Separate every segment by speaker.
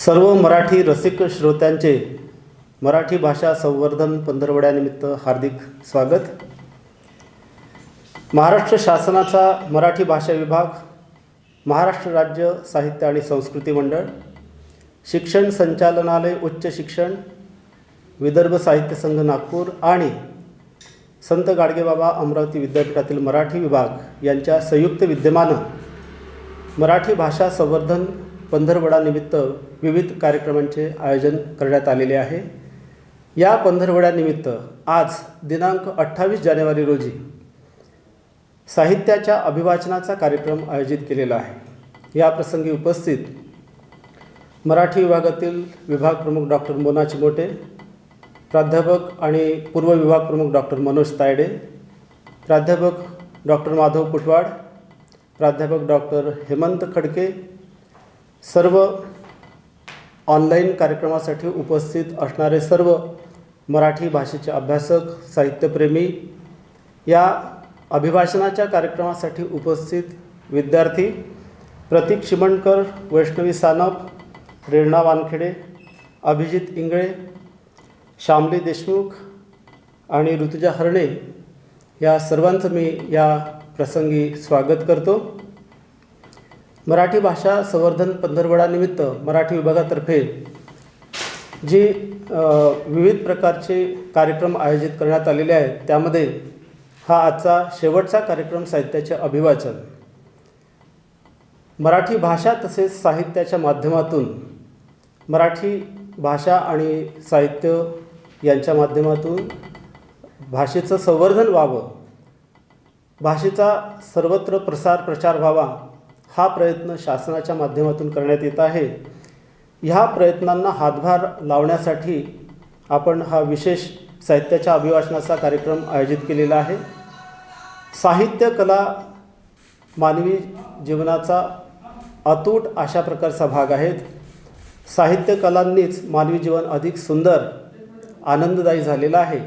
Speaker 1: सर्व मराठी रसिक श्रोत्यांचे मराठी भाषा संवर्धन पंधरवड्यानिमित्त हार्दिक स्वागत. महाराष्ट्र शासनाचा मराठी भाषा विभाग, महाराष्ट्र राज्य साहित्य आणि संस्कृती मंडळ, शिक्षण संचालनालय उच्च शिक्षण, विदर्भ साहित्य संघ नागपूर आणि संत गाडगेबाबा अमरावती विद्यापीठातील मराठी विभाग यांच्या संयुक्त विद्यमानं मराठी भाषा संवर्धन पंधरवड्यानिमित्त विविध कार्यक्रमांचे आयोजन करण्यात आलेले आहे. या पंधरवड्यानिमित्त आज दिनांक 28 जानेवारी रोजी साहित्याच्या अभिवाचनाचा कार्यक्रम आयोजित केलेला आहे. या प्रसंगी उपस्थित मराठी विभागातील विभाग प्रमुख डॉक्टर मोना चिमोटे, प्राध्यापक आणि पूर्व विभाग प्रमुख डॉक्टर मनोज तायडे, प्राध्यापक डॉक्टर माधव कुटवाड, प्राध्यापक डॉक्टर हेमंत खडके, सर्व ऑनलाईन कार्यक्रमासाठी उपस्थित असणारे सर्व मराठी भाषेचे अभ्यासक, साहित्यप्रेमी, या अभिभाषणाच्या कार्यक्रमासाठी उपस्थित विद्यार्थी, प्रतीक चिमणकर, वैष्णवी सानप, प्रेरणा वानखेडे, अभिजित इंगळे, श्यामली देशमुख आणि ऋतुजा हरणे, या सर्वांचं मी या प्रसंगी स्वागत करतो. मराठी भाषा संवर्धन पंधरवड्यानिमित्त मराठी विभागातर्फे जी विविध प्रकारचे कार्यक्रम आयोजित करण्यात आलेले आहेत, त्यामध्ये हा आजचा शेवटचा कार्यक्रम साहित्याचे अभिवाचन. मराठी भाषा तसेच साहित्याच्या माध्यमातून मराठी भाषा आणि साहित्य यांच्या माध्यमातून भाषेचं संवर्धन व्हावं, भाषेचा सर्वत्र प्रचार व्हावा, हा प्रयत्न शासनाच्या माध्यमातून करण्यात येत आहे. ह्या प्रयत्नांना हातभार लावण्यासाठी आपण हा विशेष साहित्याच्या अभिवाचनाचा कार्यक्रम आयोजित केलेला आहे. साहित्य कला मानवी जीवनाचा अतूट अशा प्रकारचा भाग आहेत. साहित्य कलांनीच मानवी जीवन अधिक सुंदर, आनंददायी झालेलं आहे.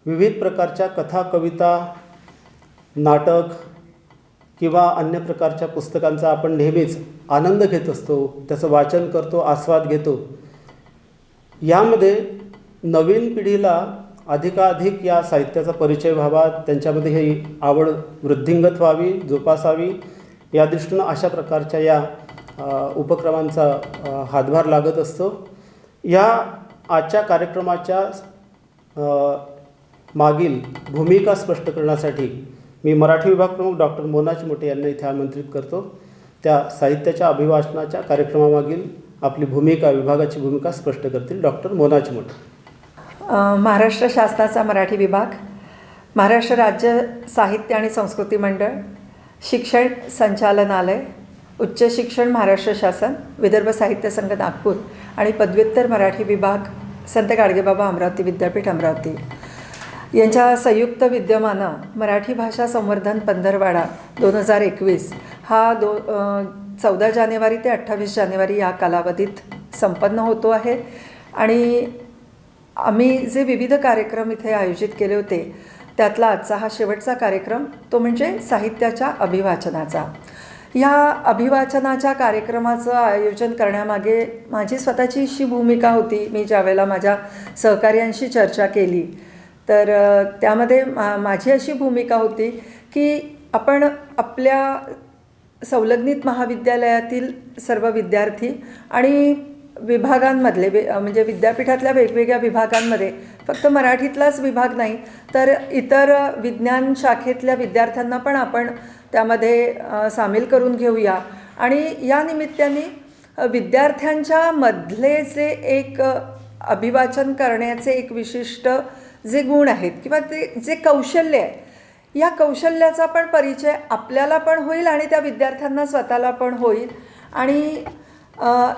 Speaker 1: विविध प्रकारच्या कथा, कविता, नाटक किंवा अन्य प्रकारच्या पुस्तकांचा आपण नेहमीच आनंद घेत असतो, त्याचं वाचन करतो, आस्वाद घेतो. यामध्ये नवीन पिढीला अधिकाधिक या साहित्याचा परिचय व्हावा, त्यांच्यामध्ये ही आवड वृद्धिंगत व्हावी, जोपासावी, या दृष्टीनं अशा प्रकारच्या या उपक्रमांचा हातभार लागत असतो. या आजच्या कार्यक्रमाच्या मागील भूमिका स्पष्ट करण्यासाठी मी मराठी विभाग प्रमुख डॉक्टर मोना चिमोटे यांना इथे आमंत्रित करतो. त्या साहित्याच्या अभिवाचनाच्या कार्यक्रमामागील आपली भूमिका, विभागाची भूमिका स्पष्ट करतील डॉक्टर मोना चिमोटे.
Speaker 2: महाराष्ट्र शासनाचा मराठी विभाग, महाराष्ट्र राज्य साहित्य आणि संस्कृती मंडळ, शिक्षण संचालनालय, उच्च शिक्षण महाराष्ट्र शासन, विदर्भ साहित्य संघ नागपूर आणि पदव्युत्तर मराठी विभाग संत गाडगेबाबा अमरावती विद्यापीठ अमरावती यांच्या संयुक्त विद्यमानं मराठी भाषा संवर्धन पंधरवडा 2021 हा 14 जानेवारी ते 28 जानेवारी या कालावधीत संपन्न होतो आहे. आणि आम्ही जे विविध कार्यक्रम इथे आयोजित केले होते, त्यातला आजचा हा शेवटचा कार्यक्रम, तो म्हणजे साहित्याच्या अभिवाचनाचा. या अभिवाचनाच्या कार्यक्रमाचं आयोजन करण्यामागे माझी स्वतःची अशी भूमिका होती. मी ज्यावेळेला माझ्या सहकार्यांशी चर्चा केली, तर त्यामध्ये माझी अशी भूमिका होती की आपण आपल्या संलग्नित महाविद्यालयातील सर्व विद्यार्थी आणि विभागांमधले म्हणजे विद्यापीठातल्या वेगवेगळ्या विभागांमध्ये फक्त मराठीतलाच विभाग नाही, तर इतर विज्ञान शाखेतल्या विद्यार्थ्यांना पण आपण त्यामध्ये सामील करून घेऊया. आणि या निमित्ताने विद्यार्थ्यांच्या मधले जे एक अभिवाचन करण्याचे एक विशिष्ट जे गुण आहेत किंवा ते जे कौशल्य आहे, या कौशल्याचा पण परिचय आपल्याला पण होईल आणि त्या विद्यार्थ्यांना स्वतःला पण होईल आणि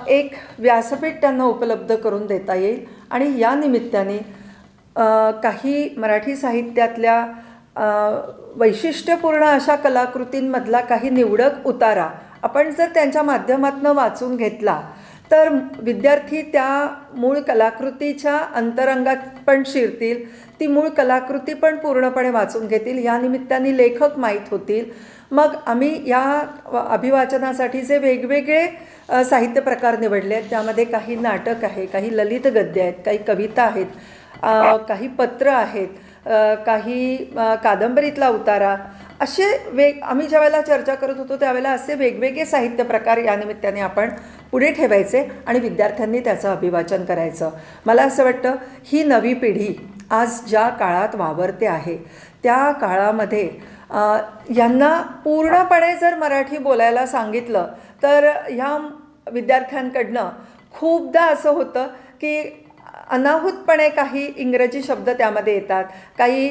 Speaker 2: एक व्यासपीठ त्यांना उपलब्ध करून देता येईल. आणि या निमित्ताने काही मराठी साहित्यातल्या वैशिष्ट्यपूर्ण अशा कलाकृतींमधला काही निवडक उतारा आपण जर त्यांच्या माध्यमातून वाचून घेतला, तर विद्यार्थी त्या मूळ कलाकृतीच्या अंतरंगात पण शिरतील, ती मूळ कलाकृती पण पूर्णपणे वाचून घेतील. या निमित्ताने लेखक माहीत होतील. मग आम्ही या अभिवाचनासाठी जे वेगवेगळे साहित्य प्रकार निवडले आहेत, त्यामध्ये काही नाटक आहे, काही ललित गद्य आहेत, काही कविता आहेत, काही पत्र आहेत, काही कादंबरीतला उतारा, असे आम्ही ज्यावेळेला चर्चा करत होतो त्यावेळेला असे वेगवेगळे साहित्य प्रकार या निमित्ताने आपण पुढे ठेवायचे आणि विद्यार्थ्यांनी त्याचं अभिवाचन करायचं. मला असं वाटतं ही नवी पिढी आज ज्या काळात वावरते आहे त्या काळामध्ये यांना पूर्णपणे जर मराठी बोलायला सांगितलं तर ह्या विद्यार्थ्यांकडनं खूपदा असं होतं की अनाहूतपणे काही इंग्रजी शब्द त्यामध्ये येतात, काही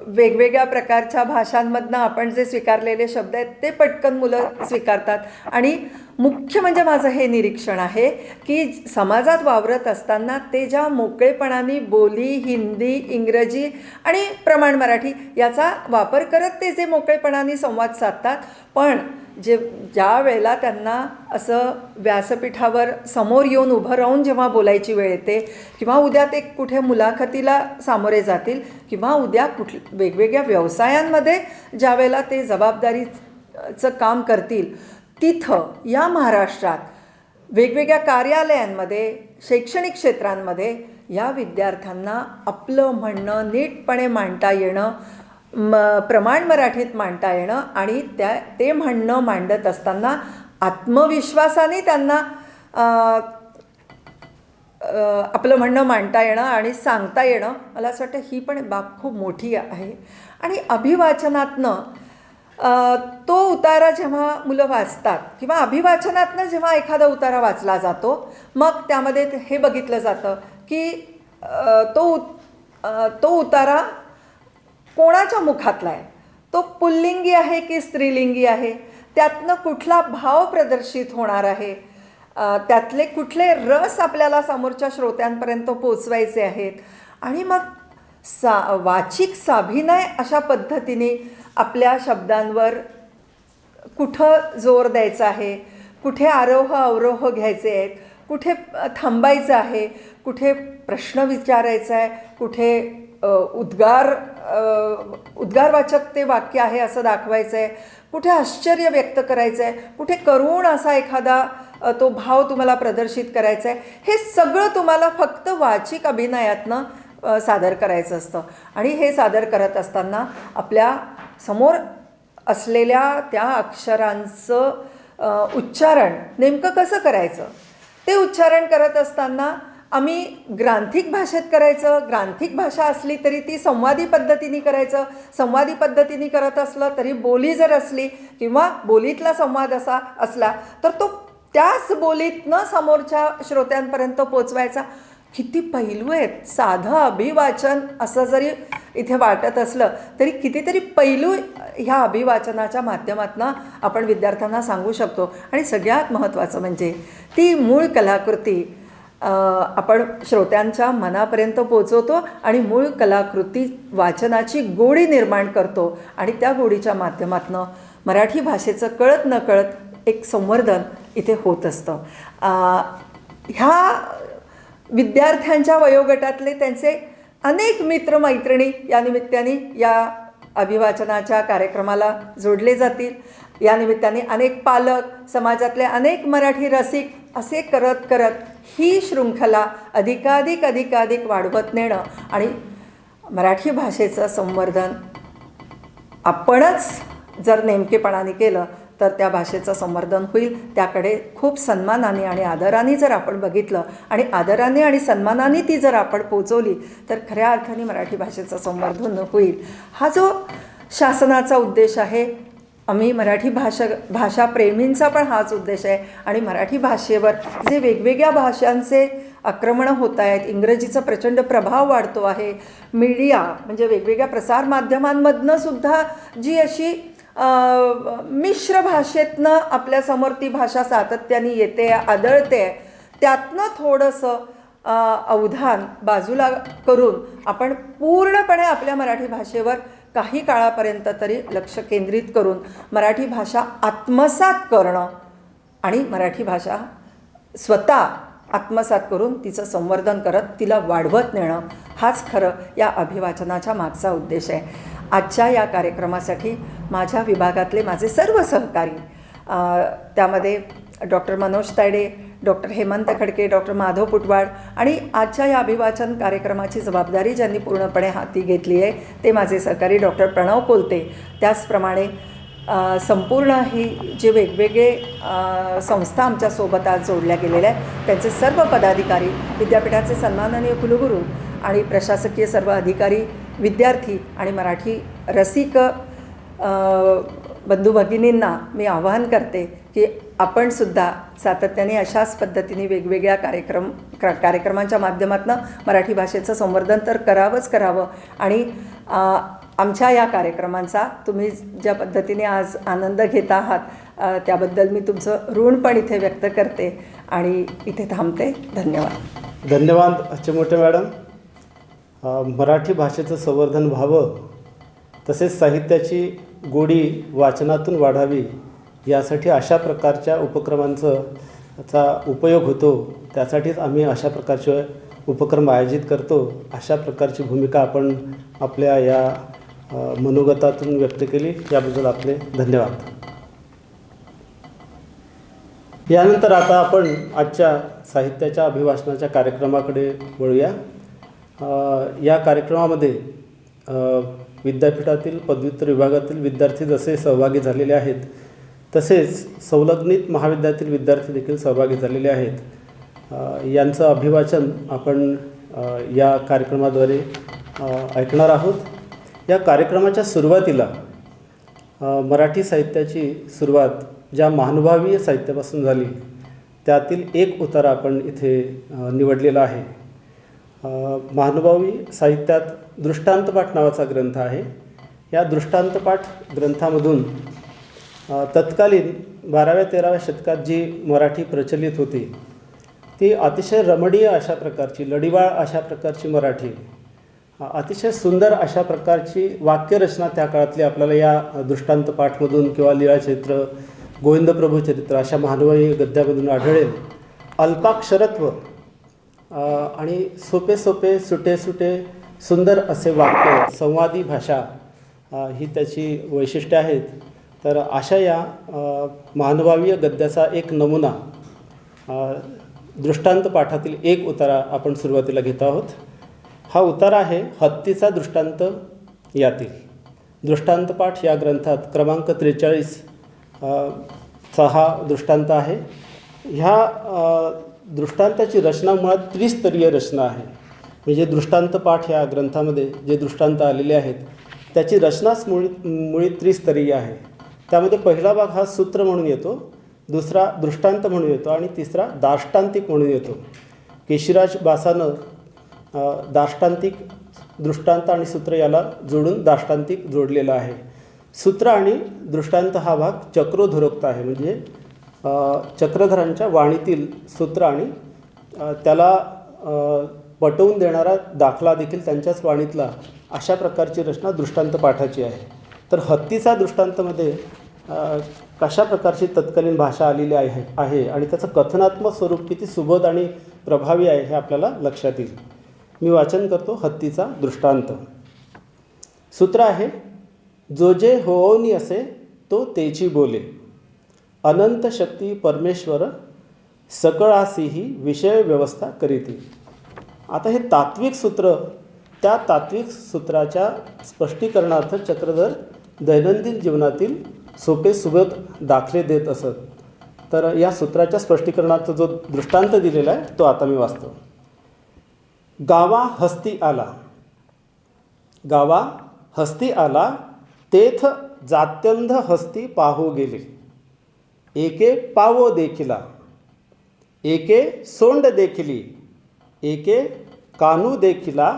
Speaker 2: वेगवेगळ्या प्रकारच्या भाषांमधनं आपण जे स्वीकारलेले शब्द आहेत ते पटकन मुलं स्वीकारतात. आणि मुख्य म्हणजे माझं हे निरीक्षण आहे की समाजात वावरत असताना ते ज्या मोकळेपणाने बोली, हिंदी, इंग्रजी आणि प्रमाण मराठी याचा वापर करत ते जे मोकळेपणाने संवाद साधतात, पण ज्या वेळेला त्यांना असं व्यासपीठावर समोर येऊन उभं राहून जेव्हा बोलायची वेळ येते किंवा उद्या ते कुठे मुलाखतीला सामोरे जातील किंवा उद्या वेगवेगळ्या व्यवसायांमध्ये ज्या वेळेला ते जबाबदारीचं काम करतील, तिथं या महाराष्ट्रात वेगवेगळ्या कार्यालयांमध्ये, शैक्षणिक क्षेत्रांमध्ये या विद्यार्थ्यांना आपलं म्हणणं नीटपणे मांडता येणं, प्रमाण मराठीत मांडता येणं आणि ते म्हणणं मांडत असताना आत्मविश्वासाने त्यांना आपलं म्हणणं मांडता येणं आणि सांगता येणं, मला असं वाटतं ही पण बाब खूप मोठी आहे. आणि अभिवाचनातनं तो उतारा जेव्हा मुलं वाचतात किंवा अभिवाचनातनं जेव्हा एखादा उतारा वाचला जातो, मग त्यामध्ये हे बघितलं जातं की तो उतारा कोणाच्या मुखातला आहे, तो पुल्लिंगी आहे की स्त्रीलिंगी आहे, त्यातनं कुठला भाव प्रदर्शित होणार आहे, त्यातले कुठले रस आपल्याला समोरच्या श्रोत्यांपर्यंत पोचवायचे आहेत. आणि मग वाचिक साभिनय अशा पद्धतीने आपल्या शब्दांवर कुठं जोर द्यायचा आहे, कुठे आरोह अवरोह घ्यायचे आहेत, कुठे थांबायचं आहे, कुठे प्रश्न विचारायचा आहे, कुठे उद्गारवाचक ते वाक्य आहे असं दाखवायचं आहे, कुठे आश्चर्य व्यक्त करायचं आहे, कुठे करुण असा एखादा तो भाव तुम्हाला प्रदर्शित करायचा आहे. हे सगळं तुम्हाला फक्त वाचिक अभिनयातनं सादर करायचं असतं. आणि हे सादर करत असताना आपल्या समोर असलेल्या त्या अक्षरांचं उच्चारण नेमकं कसं करायचं, ते उच्चारण करत असताना आम्ही ग्रांथिक भाषेत करायचं, ग्रांथिक भाषा असली तरी ती संवादी पद्धतीने करायचं, संवादी पद्धतीने करत असलं तरी बोली जर असली किंवा बोलीतला संवाद असला तर तो त्याच बोलीतनं समोरच्या श्रोत्यांपर्यंत पोचवायचा. किती पैलू आहेत. साधं अभिवाचन असं जरी इथे वाटत असलं तरी कितीतरी पैलू ह्या अभिवाचनाच्या माध्यमातून आपण विद्यार्थ्यांना सांगू शकतो. आणि सगळ्यात महत्त्वाचं म्हणजे ती मूळ कलाकृती आपण श्रोत्यांच्या मनापर्यंत पोचवतो आणि मूळ कलाकृती वाचनाची गोडी निर्माण करतो आणि त्या गोडीच्या माध्यमातून मराठी भाषेचं कळत नकळत एक संवर्धन इथे होत असतं. ह्या विद्यार्थ्यांच्या वयोगटातले त्यांचे अनेक मित्रमैत्रिणी या निमित्ताने या अभिवाचनाच्या कार्यक्रमाला जोडले जातील. या निमित्ताने अनेक पालक, समाजातले अनेक मराठी रसिक असे करत करत ही शृंखला अधिकाधिक वाढवत नेणं आणि मराठी भाषेचं संवर्धन आपणच जर नेमकेपणाने केलं तर त्या भाषेचं संवर्धन होईल. त्याकडे खूप सन्मानाने आणि आदराने जर आपण बघितलं आणि आदराने आणि सन्मानाने ती जर आपण पोचवली तर खऱ्या अर्थाने मराठी भाषेचं संवर्धन होईल. हा जो शासनाचा उद्देश आहे, आम्ही मराठी भाषाप्रेमींचा पण हाच उद्देश आहे. आणि मराठी भाषेवर जे वेगवेगळ्या भाषांचे आक्रमणं होत आहेत, इंग्रजीचा प्रचंड प्रभाव वाढतो आहे, मीडिया म्हणजे वेगवेगळ्या प्रसारमाध्यमांमधनं सुद्धा जी अशी मिश्र भाषेतनं आपल्यासमोर ती भाषा सातत्याने येते, आदळते, त्यातनं थोडंसं अवधान बाजूला करून आपण पूर्णपणे आपल्या मराठी भाषेवर काही काळापर्यंत तरी लक्ष केंद्रित करून मराठी भाषा आत्मसात करणं आणि मराठी भाषा स्वतः आत्मसात करून तिचं संवर्धन करत तिला वाढवत नेणं हाच खरं या अभिवाचनाच्या मागचा उद्देश आहे. आजच्या या कार्यक्रमासाठी माझ्या विभागातले माझे सर्व सहकारी, त्यामध्ये doctor Manoj Tayade, doctor Hemant Khadke, doctor Madhav Putwad आणि आजच्या या अभिवाचन कार्यक्रमाची जबाबदारी ज्यांनी पूर्णपणे हाती घेतली आहे ते माझे सहकारी डॉक्टर प्रणव कोलते. त्याचप्रमाणे संपूर्ण ही जे वेगवेगळे संस्था आमच्यासोबत आज जोडल्या गेलेल्या आहेत त्यांचे सर्व पदाधिकारी, विद्यापीठाचे सन्माननीय कुलगुरू आणि प्रशासकीय सर्व अधिकारी, विद्यार्थी आणि मराठी रसिक बंधू भगिनींना मी आवाहन करते की आपणसुद्धा सातत्याने अशाच पद्धतीने वेगवेगळ्या कार्यक्रमांच्या माध्यमातून मराठी भाषेचं संवर्धन तर करावं आणि आमच्या या कार्यक्रमांचा तुम्ही ज्या पद्धतीने आज आनंद घेत आहात त्याबद्दल मी तुमचं ऋण पण इथे व्यक्त करते आणि इथे थांबते. धन्यवाद.
Speaker 1: धन्यवाद चिमोटे मॅडम. मराठी भाषेचं संवर्धन व्हावं तसेच साहित्याची गोडी वाचनातून वाढावी यासाठी अशा प्रकारच्या उपक्रमांचा उपयोग होतो. त्यासाठीच आम्ही अशा प्रकारचे उपक्रम आयोजित करतो. अशा प्रकारची भूमिका आपण आपल्या या मनोगतातून व्यक्त केली याबद्दल आपले धन्यवाद. यानंतर आता आपण आजच्या साहित्याच्या अभिवाचनाच्या कार्यक्रमाकडे वळूया. या कार्यक्रमामध्ये विद्यापीठातील पदव्युत्तर विभागातील विद्यार्थी जसे सहभागी झालेले आहेत तसेच संलग्नित महाविद्यालयातील विद्यार्थी देखील सहभागी झालेले आहेत. यांचं अभिवाचन आपण या कार्यक्रमाद्वारे ऐकणार आहोत. या कार्यक्रमाच्या सुरुवातीला मराठी साहित्याची सुरुवात ज्या महानुभावीय साहित्यापासून झाली त्यातील एक उतारा आपण इथे निवडलेला आहे. महानुभावी साहित्यात दृष्टांतपाठ नावाचा ग्रंथ आहे. या दृष्टांतपाठ ग्रंथामधून तत्कालीन 12व्या-13व्या शतकात जी मराठी प्रचलित होती ती अतिशय रमणीय अशा प्रकारची, लढीवाळ अशा प्रकारची मराठी, अतिशय सुंदर अशा प्रकारची वाक्यरचना त्या काळातली आपल्याला या दृष्टांतपाठमधून किंवा लीळाचरित्र, गोविंदप्रभू चरित्र अशा महानुभावी गद्यामधून आढळेल. अल्पाक्षरत्व आणि सोपे सोपे सुटे सुटे सुंदर असे वाक्य, संवादी भाषा ही त्याची वैशिष्ट्ये आहेत. तर अशा या महानुभावीय गद्याचा एक नमुना दृष्टांत पाठातील एक उतारा आपण सुरुवातीला घेत आहोत. हा उतारा आहे हत्तीचा दृष्टांत यातील. दृष्टांतपाठ या ग्रंथात क्रमांक 43 चा हा दृष्टांत आहे. ह्या दृष्टांताची रचना मुळात त्रिस्तरीय रचना आहे. म्हणजे दृष्टांतपाठ या ग्रंथामध्ये जे दृष्टांत आलेले आहेत त्याची रचनाच मुळी त्रिस्तरीय आहे. त्यामध्ये पहिला भाग हा सूत्र म्हणून येतो, दुसरा दृष्टांत म्हणून येतो आणि तिसरा दाष्टांतिक म्हणून येतो. केशिराज बासानं दाष्टांतिक, दृष्टांत आणि सूत्र याला जोडून दाष्टांतिक जोडलेला आहे. सूत्र आणि दृष्टांत हा भाग चक्रोधरोक्त आहे. म्हणजे चक्रधरांच्या वाणीतील सूत्र आणि त्याला पटवून देणारा दाखला देखील त्यांच्याच वाणीतला अशा प्रकारची रचना दृष्टांत पाठाची आहे. तर हत्तीचा दृष्टांतमध्ये कशा प्रकारची तत्कालीन भाषा आलेली आहे आणि त्याचं कथनात्मक स्वरूप किती सुबोध आणि प्रभावी आहे हे आपल्याला लक्षात येईल. मी वाचन करतो हत्तीचा दृष्टांत. सूत्र आहे, जो जे होऊनी असे तो तेची बोले, अनंत शक्ती परमेश्वर सकळासीही विषय व्यवस्था करीती. आता हे तात्विक सूत्र, त्या तात्विक सूत्राच्या स्पष्टीकरणार्थ चक्रधर दैनंदिन जीवनातील सोपे सुबोध दाखले देत असत. तर या सूत्राच्या स्पष्टीकरणार्थ जो दृष्टांत दिलेला आहे तो आता मी वाचतो. गावा हस्ती आला, गावा हस्ती आला, तेथ जात्यंध हस्ती पाहो गेले. एके पावो देखिला, एके सोंड देखिली, एके कानू देखिला,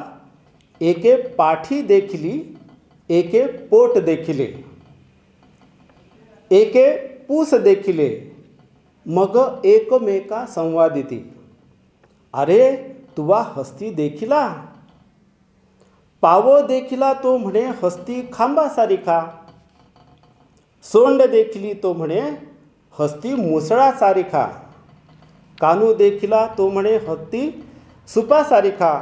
Speaker 1: एके पाठी देखिली, एके पोट देखिले, एके पूस देखिले, मग एकमेका संवादिती. अरे तुवा हस्ती देखिला. पावो देखिला तो म्हणे हस्ती खांबा सारिखा. सोंड देखिली तो म्हणे हस्ती मुसळा सारिखा. कानू देखिला तो म्हणे हत्ती सुपासारिखा,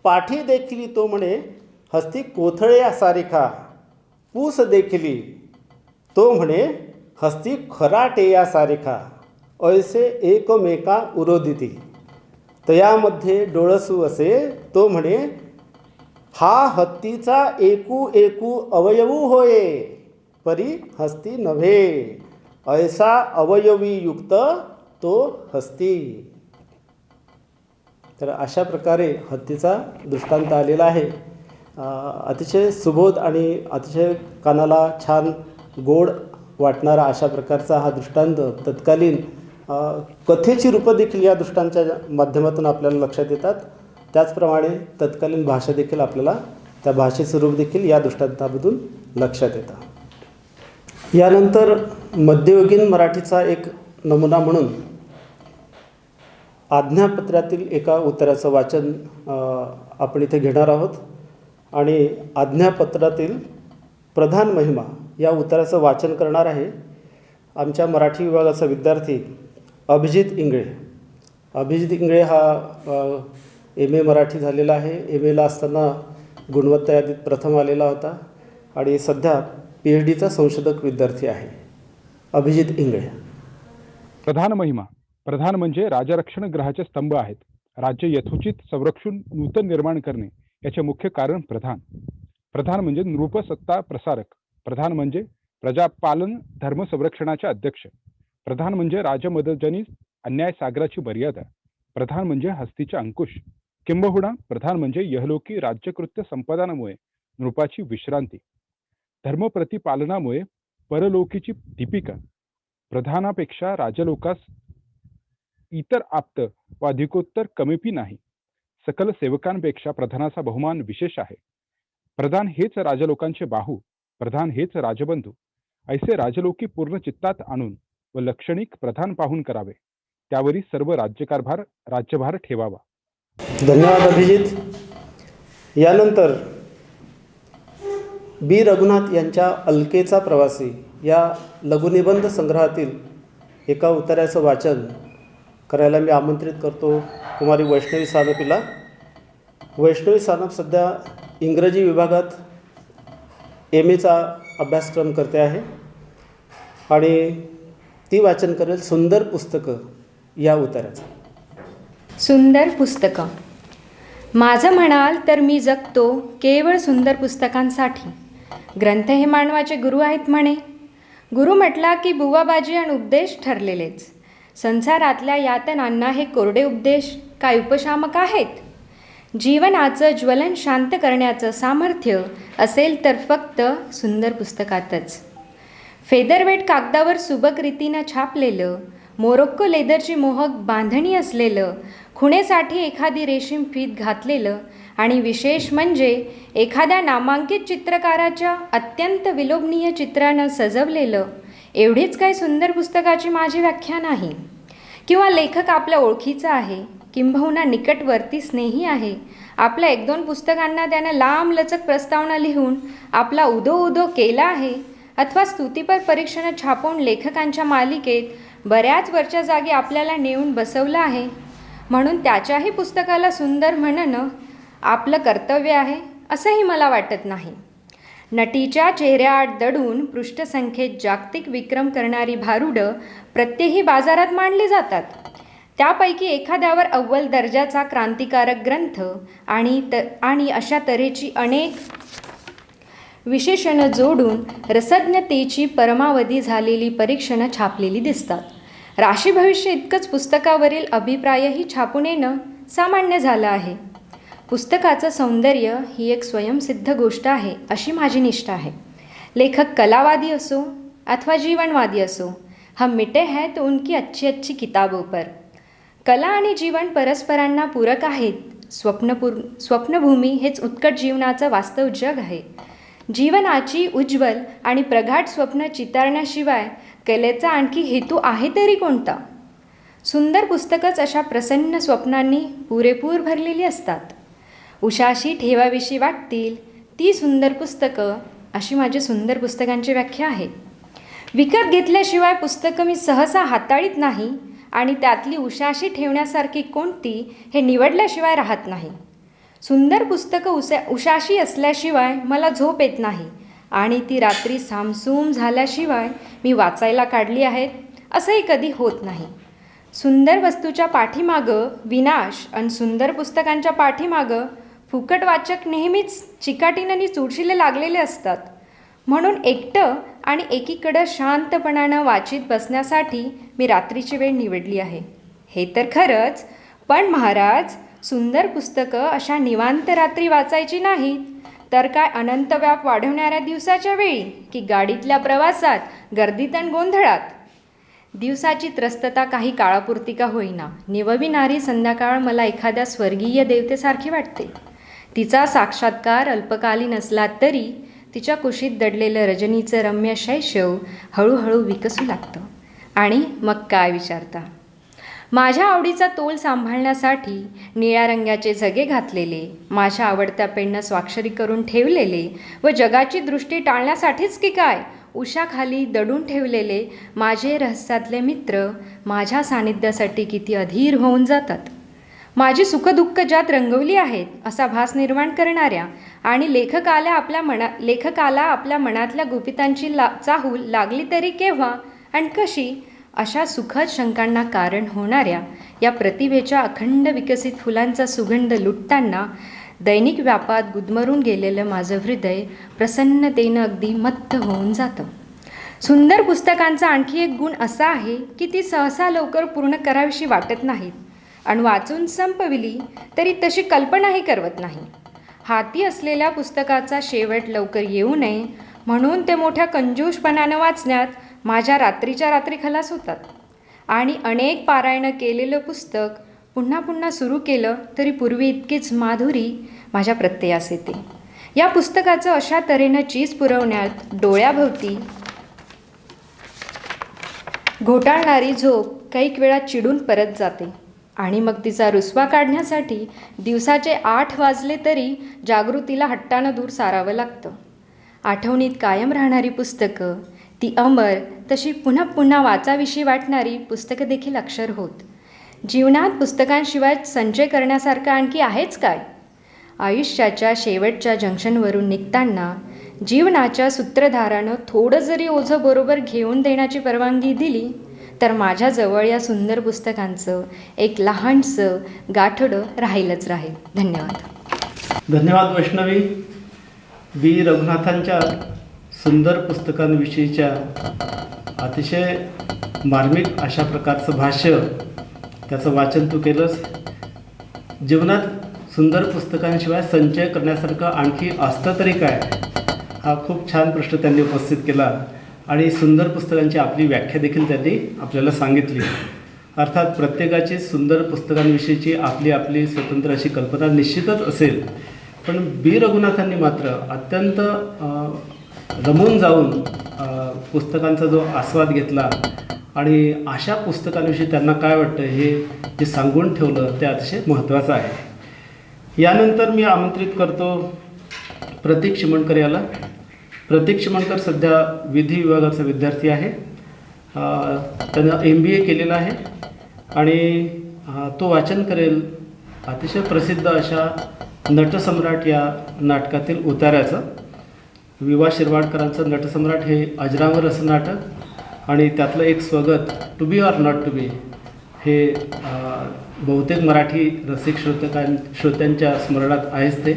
Speaker 1: पाठी देखिली तो म्हणे हस्ती कोथळे सारिखा, पूस देखिली तो म्हणे हस्ती खराटे या सारिखा, ऐसे एकमेका उरोदिती. तर यामध्ये डोळसू असे तो म्हणे हा हत्तीचा एकू एकू अवयवू होये, परी हस्ती नव्हे, ऐसा अवयवी युक्त तो हस्ती. तर अशा प्रकारे हत्तीचा दृष्टांत आलेला आहे. अतिशय सुबोध आणि अतिशय कानाला छान गोड वाटणारा अशा प्रकारचा हा दृष्टांत तत्कालीन कथेची रूपं देखील या दृष्टांच्या माध्यमातून आपल्याला लक्षात येतात. त्याचप्रमाणे तत्कालीन भाषा देखील आपल्याला त्या भाषेचं रूप देखील या दृष्टांतामधून लक्षात येतं. यानंतर मध्ययुगीन मराठीचा एक नमुना म्हणून आज्ञापत्रातील एका उत्तराचं वाचन आपण इथे घेणार आहोत. आणि आज्ञापत्रातील प्रधान महिमा या उत्तराचं वाचन करणार आहे आमच्या मराठी विभागाचा विद्यार्थी अभिजित इंगळे. अभिजित इंगळे हा MA मराठी झालेला आहे. MAला असताना गुणवत्ता यादीत प्रथम आलेला होता आणि सध्या PhDचा संशोधक विद्यार्थी आहे. अभिजित इंगळे.
Speaker 3: प्रधान महिमा. प्रधान म्हणजे राजरक्षण ग्रहाचे स्तंभ आहेत. राज्य यथोचित संरक्षण नूतन निर्माण करणे याचे मुख्य कारण प्रधान. प्रधान म्हणजे नृपसत्ता प्रसारक. प्रधान म्हणजे प्रजापालन धर्म संरक्षणाचे अध्यक्ष. प्रधान म्हणजे राजमदजनी अन्याय सागराची मर्यादा. प्रधान म्हणजे हस्तीचे अंकुश. किंबहुना प्रधान म्हणजे यहलोकी राज्यकृत्य संपादनामुळे नृपाची विश्रांती. धर्मप्रतिपालनामुळे परलोकीची दीपिका. प्रधानापेक्षा राजलोकास इतर आप्त व अधिकोत्तर कमीपी नाही. सकल सेवकांपेक्षा प्रधानाचा बहुमान विशेष आहे. प्रधान हेच राजलोकांचे बाहू. प्रधान हेच राजबंधू. ऐसे राजलोकी पूर्ण चित्तात आणून व लक्षणिक प्रधान पाहून करावे. त्यावरी सर्व राज्यभार ठेवावा.
Speaker 1: धन्यवाद अभिजित. यानंतर B. रघुनाथ यांच्या अलकेचा प्रवासी या लघुनिबंध संग्रहातील एका उत्तराचं वाचन करायला मी आमंत्रित करतो कुमारी वैष्णवी सानपीला. वैष्णवी सानप सध्या इंग्रजी विभागात MAचा अभ्यासक्रम करते आहे आणि ती वाचन करेल सुंदर पुस्तकं या उत्तराचं.
Speaker 4: सुंदर पुस्तकं. माझं म्हणाल तर मी जगतो केवळ सुंदर पुस्तकांसाठी. ग्रंथ हे मानवाचे गुरु आहेत म्हणे. गुरु म्हटला की बुवाबाजी आणि उपदेश ठरलेलेच. संसारातल्या यातनांना हे कोरडे उपदेश काय उपशामक आहेत? जीवनाचं ज्वलन शांत करण्याचं सामर्थ्य असेल तर फक्त सुंदर पुस्तकातच. फेदरवेट कागदावर सुबक रीतीनं छापलेलं, मोरोक्को लेदरची मोहक बांधणी असलेलं, खुणेसाठी एखादी रेशीम फीत घातलेलं आणि विशेष म्हणजे एखाद्या नामांकित चित्रकाराच्या अत्यंत विलोभनीय चित्रानं सजवलेलं, एवढीच काही सुंदर पुस्तकाची माझी व्याख्या नाही. किंवा लेखक आपल्या ओळखीचा आहे, किंबहुना निकटवर्ती स्नेही आहे. आपल्या 1-2 पुस्तकांना त्यानं लांबलचक प्रस्तावना लिहून आपला उदो केला आहे, अथवा स्तुतीपर परीक्षणं छापून लेखकांच्या मालिकेत बऱ्याच वरच्या जागी आपल्याला नेऊन बसवलं आहे. म्हणून त्याच्याही पुस्तकाला सुंदर म्हणणं आपलं कर्तव्य आहे असंही मला वाटत नाही. नटीच्या चेहऱ्याआड दडून पृष्ठसंख्येत जागतिक विक्रम करणारी भारुडं प्रत्येकी बाजारात मांडली जातात. त्यापैकी एखाद्यावर अव्वल दर्जाचा क्रांतिकारक ग्रंथ आणि अशा तऱ्हेची अनेक विशेषणं जोडून रसज्ञतेची परमावधी झालेली परीक्षणं छापलेली दिसतात. राशी भविष्य इतकंच पुस्तकावरील अभिप्रायही छापून येणं सामान्य झालं आहे. पुस्तकाचं सौंदर्य ही एक स्वयंसिद्ध गोष्ट आहे अशी माझी निष्ठा आहे. लेखक कलावादी असो अथवा जीवनवादी असो, हम मिटे हैं तो उनकी अच्छी अच्छी किताबों पर. कला आणि जीवन परस्परांना पूरक आहेत. स्वप्नभूमी हेच उत्कट जीवनाचं वास्तव जग आहे. जीवनाची उज्ज्वल आणि प्रगाढ स्वप्न चितारण्याशिवाय कलेचा आणखी हेतू आहे तरी कोणता? सुंदर पुस्तकच अशा प्रसन्न स्वप्नांनी पुरेपूर भरलेली असतात. उशाशी ठेवाविषयी वाटतील ती सुंदर पुस्तकं, अशी माझी सुंदर पुस्तकांची व्याख्या आहे. विकत घेतल्याशिवाय पुस्तकं मी सहसा हाताळीत नाही आणि त्यातली उशाशी ठेवण्यासारखी कोणती हे निवडल्याशिवाय राहत नाही. सुंदर पुस्तकं उशाशी असल्याशिवाय मला झोप येत नाही आणि ती रात्री सामसूम झाल्याशिवाय मी वाचायला काढली आहेत असंही कधी होत नाही. सुंदर वस्तूच्या पाठीमागं विनाश आणि सुंदर पुस्तकांच्या पाठीमागं फुकट वाचक नेहमीच चिकाटीनं चुडशीले लागलेले असतात. म्हणून एकटं आणि एकीकडं शांतपणानं वाचित बसण्यासाठी मी रात्रीची वेळ निवडली आहे. हे तर खरंच, पण महाराज, सुंदर पुस्तकं अशा निवांत रात्री वाचायची नाहीत, तर काय अनंत व्याप वाढवणाऱ्या दिवसाच्या वेळी की गाडीतल्या प्रवासात, गर्दीत आणि गोंधळात. दिवसाची त्रस्तता काही काळापुरती का होईना निवविणारी संध्याकाळ मला एखाद्या स्वर्गीय देवतेसारखी वाटते. तिचा साक्षात्कार अल्पकालीन असला तरी तिच्या कुशीत दडलेलं रजनीचं रम्य शैशव हळूहळू विकसू लागतं. आणि मग काय विचारता, माझ्या आवडीचा तोल सांभाळण्यासाठी निळ्या रंगाचे झगे घातलेले, माझ्या आवडत्या पेननं स्वाक्षरी करून ठेवलेले व जगाची दृष्टी टाळण्यासाठीच की काय उशाखाली दडून ठेवलेले माझे रहस्यातले मित्र माझ्या सानिध्यासाठी किती अधीर होऊन जातात. माझी सुखदुःख ज्यात रंगवली आहेत असा भास निर्माण करणाऱ्या आणि लेखकाला आपल्या मनातल्या गुपितांची चाहूल लागली तरी केव्हा आणि कशी अशा सुखद शंकांना कारण होणाऱ्या या प्रतिभेच्या अखंड विकसित फुलांचा सुगंध लुटताना दैनिक व्यापात गुदमरून गेलेलं माझं हृदय प्रसन्नतेनं अगदी मत्त होऊन जातं. सुंदर पुस्तकांचा आणखी एक गुण असा आहे की ती सहसा लवकर पूर्ण करावीशी वाटत नाहीत आणि वाचून संपविली तरी तशी कल्पनाही करवत नाही. हाती असलेल्या पुस्तकाचा शेवट लवकर येऊ नये म्हणून ते मोठ्या कंजूषपणानं वाचण्यात माझ्या रात्रीच्या रात्री खलास होतात. आणि अनेक पारायणं केलेलं पुस्तक पुन्हा पुन्हा सुरू केलं तरी पूर्वी इतकीच माधुरी माझ्या प्रत्ययास येते. या पुस्तकाचं अशा तऱ्हेनं चीज पुरवण्यात डोळ्याभोवती घोटाळणारी झोप कैक वेळा चिडून परत जाते आणि मग तिचा रुसवा काढण्यासाठी दिवसाचे 8 वाजले तरी जागृतीला हट्टानं दूर सारावं लागतं. आठवणीत कायम राहणारी पुस्तकं, ती अमर तशी पुन्हा पुन्हा वाचाविषयी वाटणारी पुस्तकं देखील अक्षर होत. जीवनात पुस्तकांशिवाय संचय करण्यासारखं आणखी आहेच काय? आयुष्याच्या शेवटच्या जंक्शनवरून निघताना जीवनाच्या सूत्रधारानं थोडं जरी ओझं बरोबर घेऊन देण्याची परवानगी दिली तर माझ्याजवळ या सुंदर पुस्तकांचं एक लहानसं गाठोडं राहीलच राहील. धन्यवाद.
Speaker 1: धन्यवाद वैष्णवी. बी रघुनाथांच्या सुंदर पुस्तकांविषयीच्या अतिशय मार्मिक अशा प्रकारचं भाष्य, त्याचं वाचन तू केलंस. जीवनात सुंदर पुस्तकांशिवाय संचय करण्यासारखं आणखी असतं तरी काय, हा खूप छान प्रश्न त्यांनी उपस्थित केला आणि सुंदर पुस्तकांची आपली व्याख्या देखील त्यांनी आपल्याला सांगितली. अर्थात प्रत्येकाची सुंदर पुस्तकांविषयीची आपली आपली स्वतंत्र अशी कल्पना निश्चितच असेल, पण बी रघुनाथांनी मात्र अत्यंत रमून जाऊन पुस्तकांचा जो आस्वाद घेतला आणि अशा पुस्तकांविषयी त्यांना काय वाटतं हे जे सांगून ठेवलं ते अतिशय महत्त्वाचं आहे. यानंतर मी आमंत्रित करतो प्रतीक चिमणकर याला. प्रतीक चिमणकर सध्या विधी विभागाचा विद्यार्थी आहे. त्यानं MBA केलेलं आहे आणि तो वाचन करेल अतिशय प्रसिद्ध अशा नटसम्राट या नाटकातील उतार्याचं. विवा शिरवाडकरांचं नटसम्राट हे अजरामर असं नाटक आणि त्यातलं एक स्वगत to be or not to be हे बहुतेक मराठी रसिक श्रोत्यांच्या स्मरणात आहेच ते.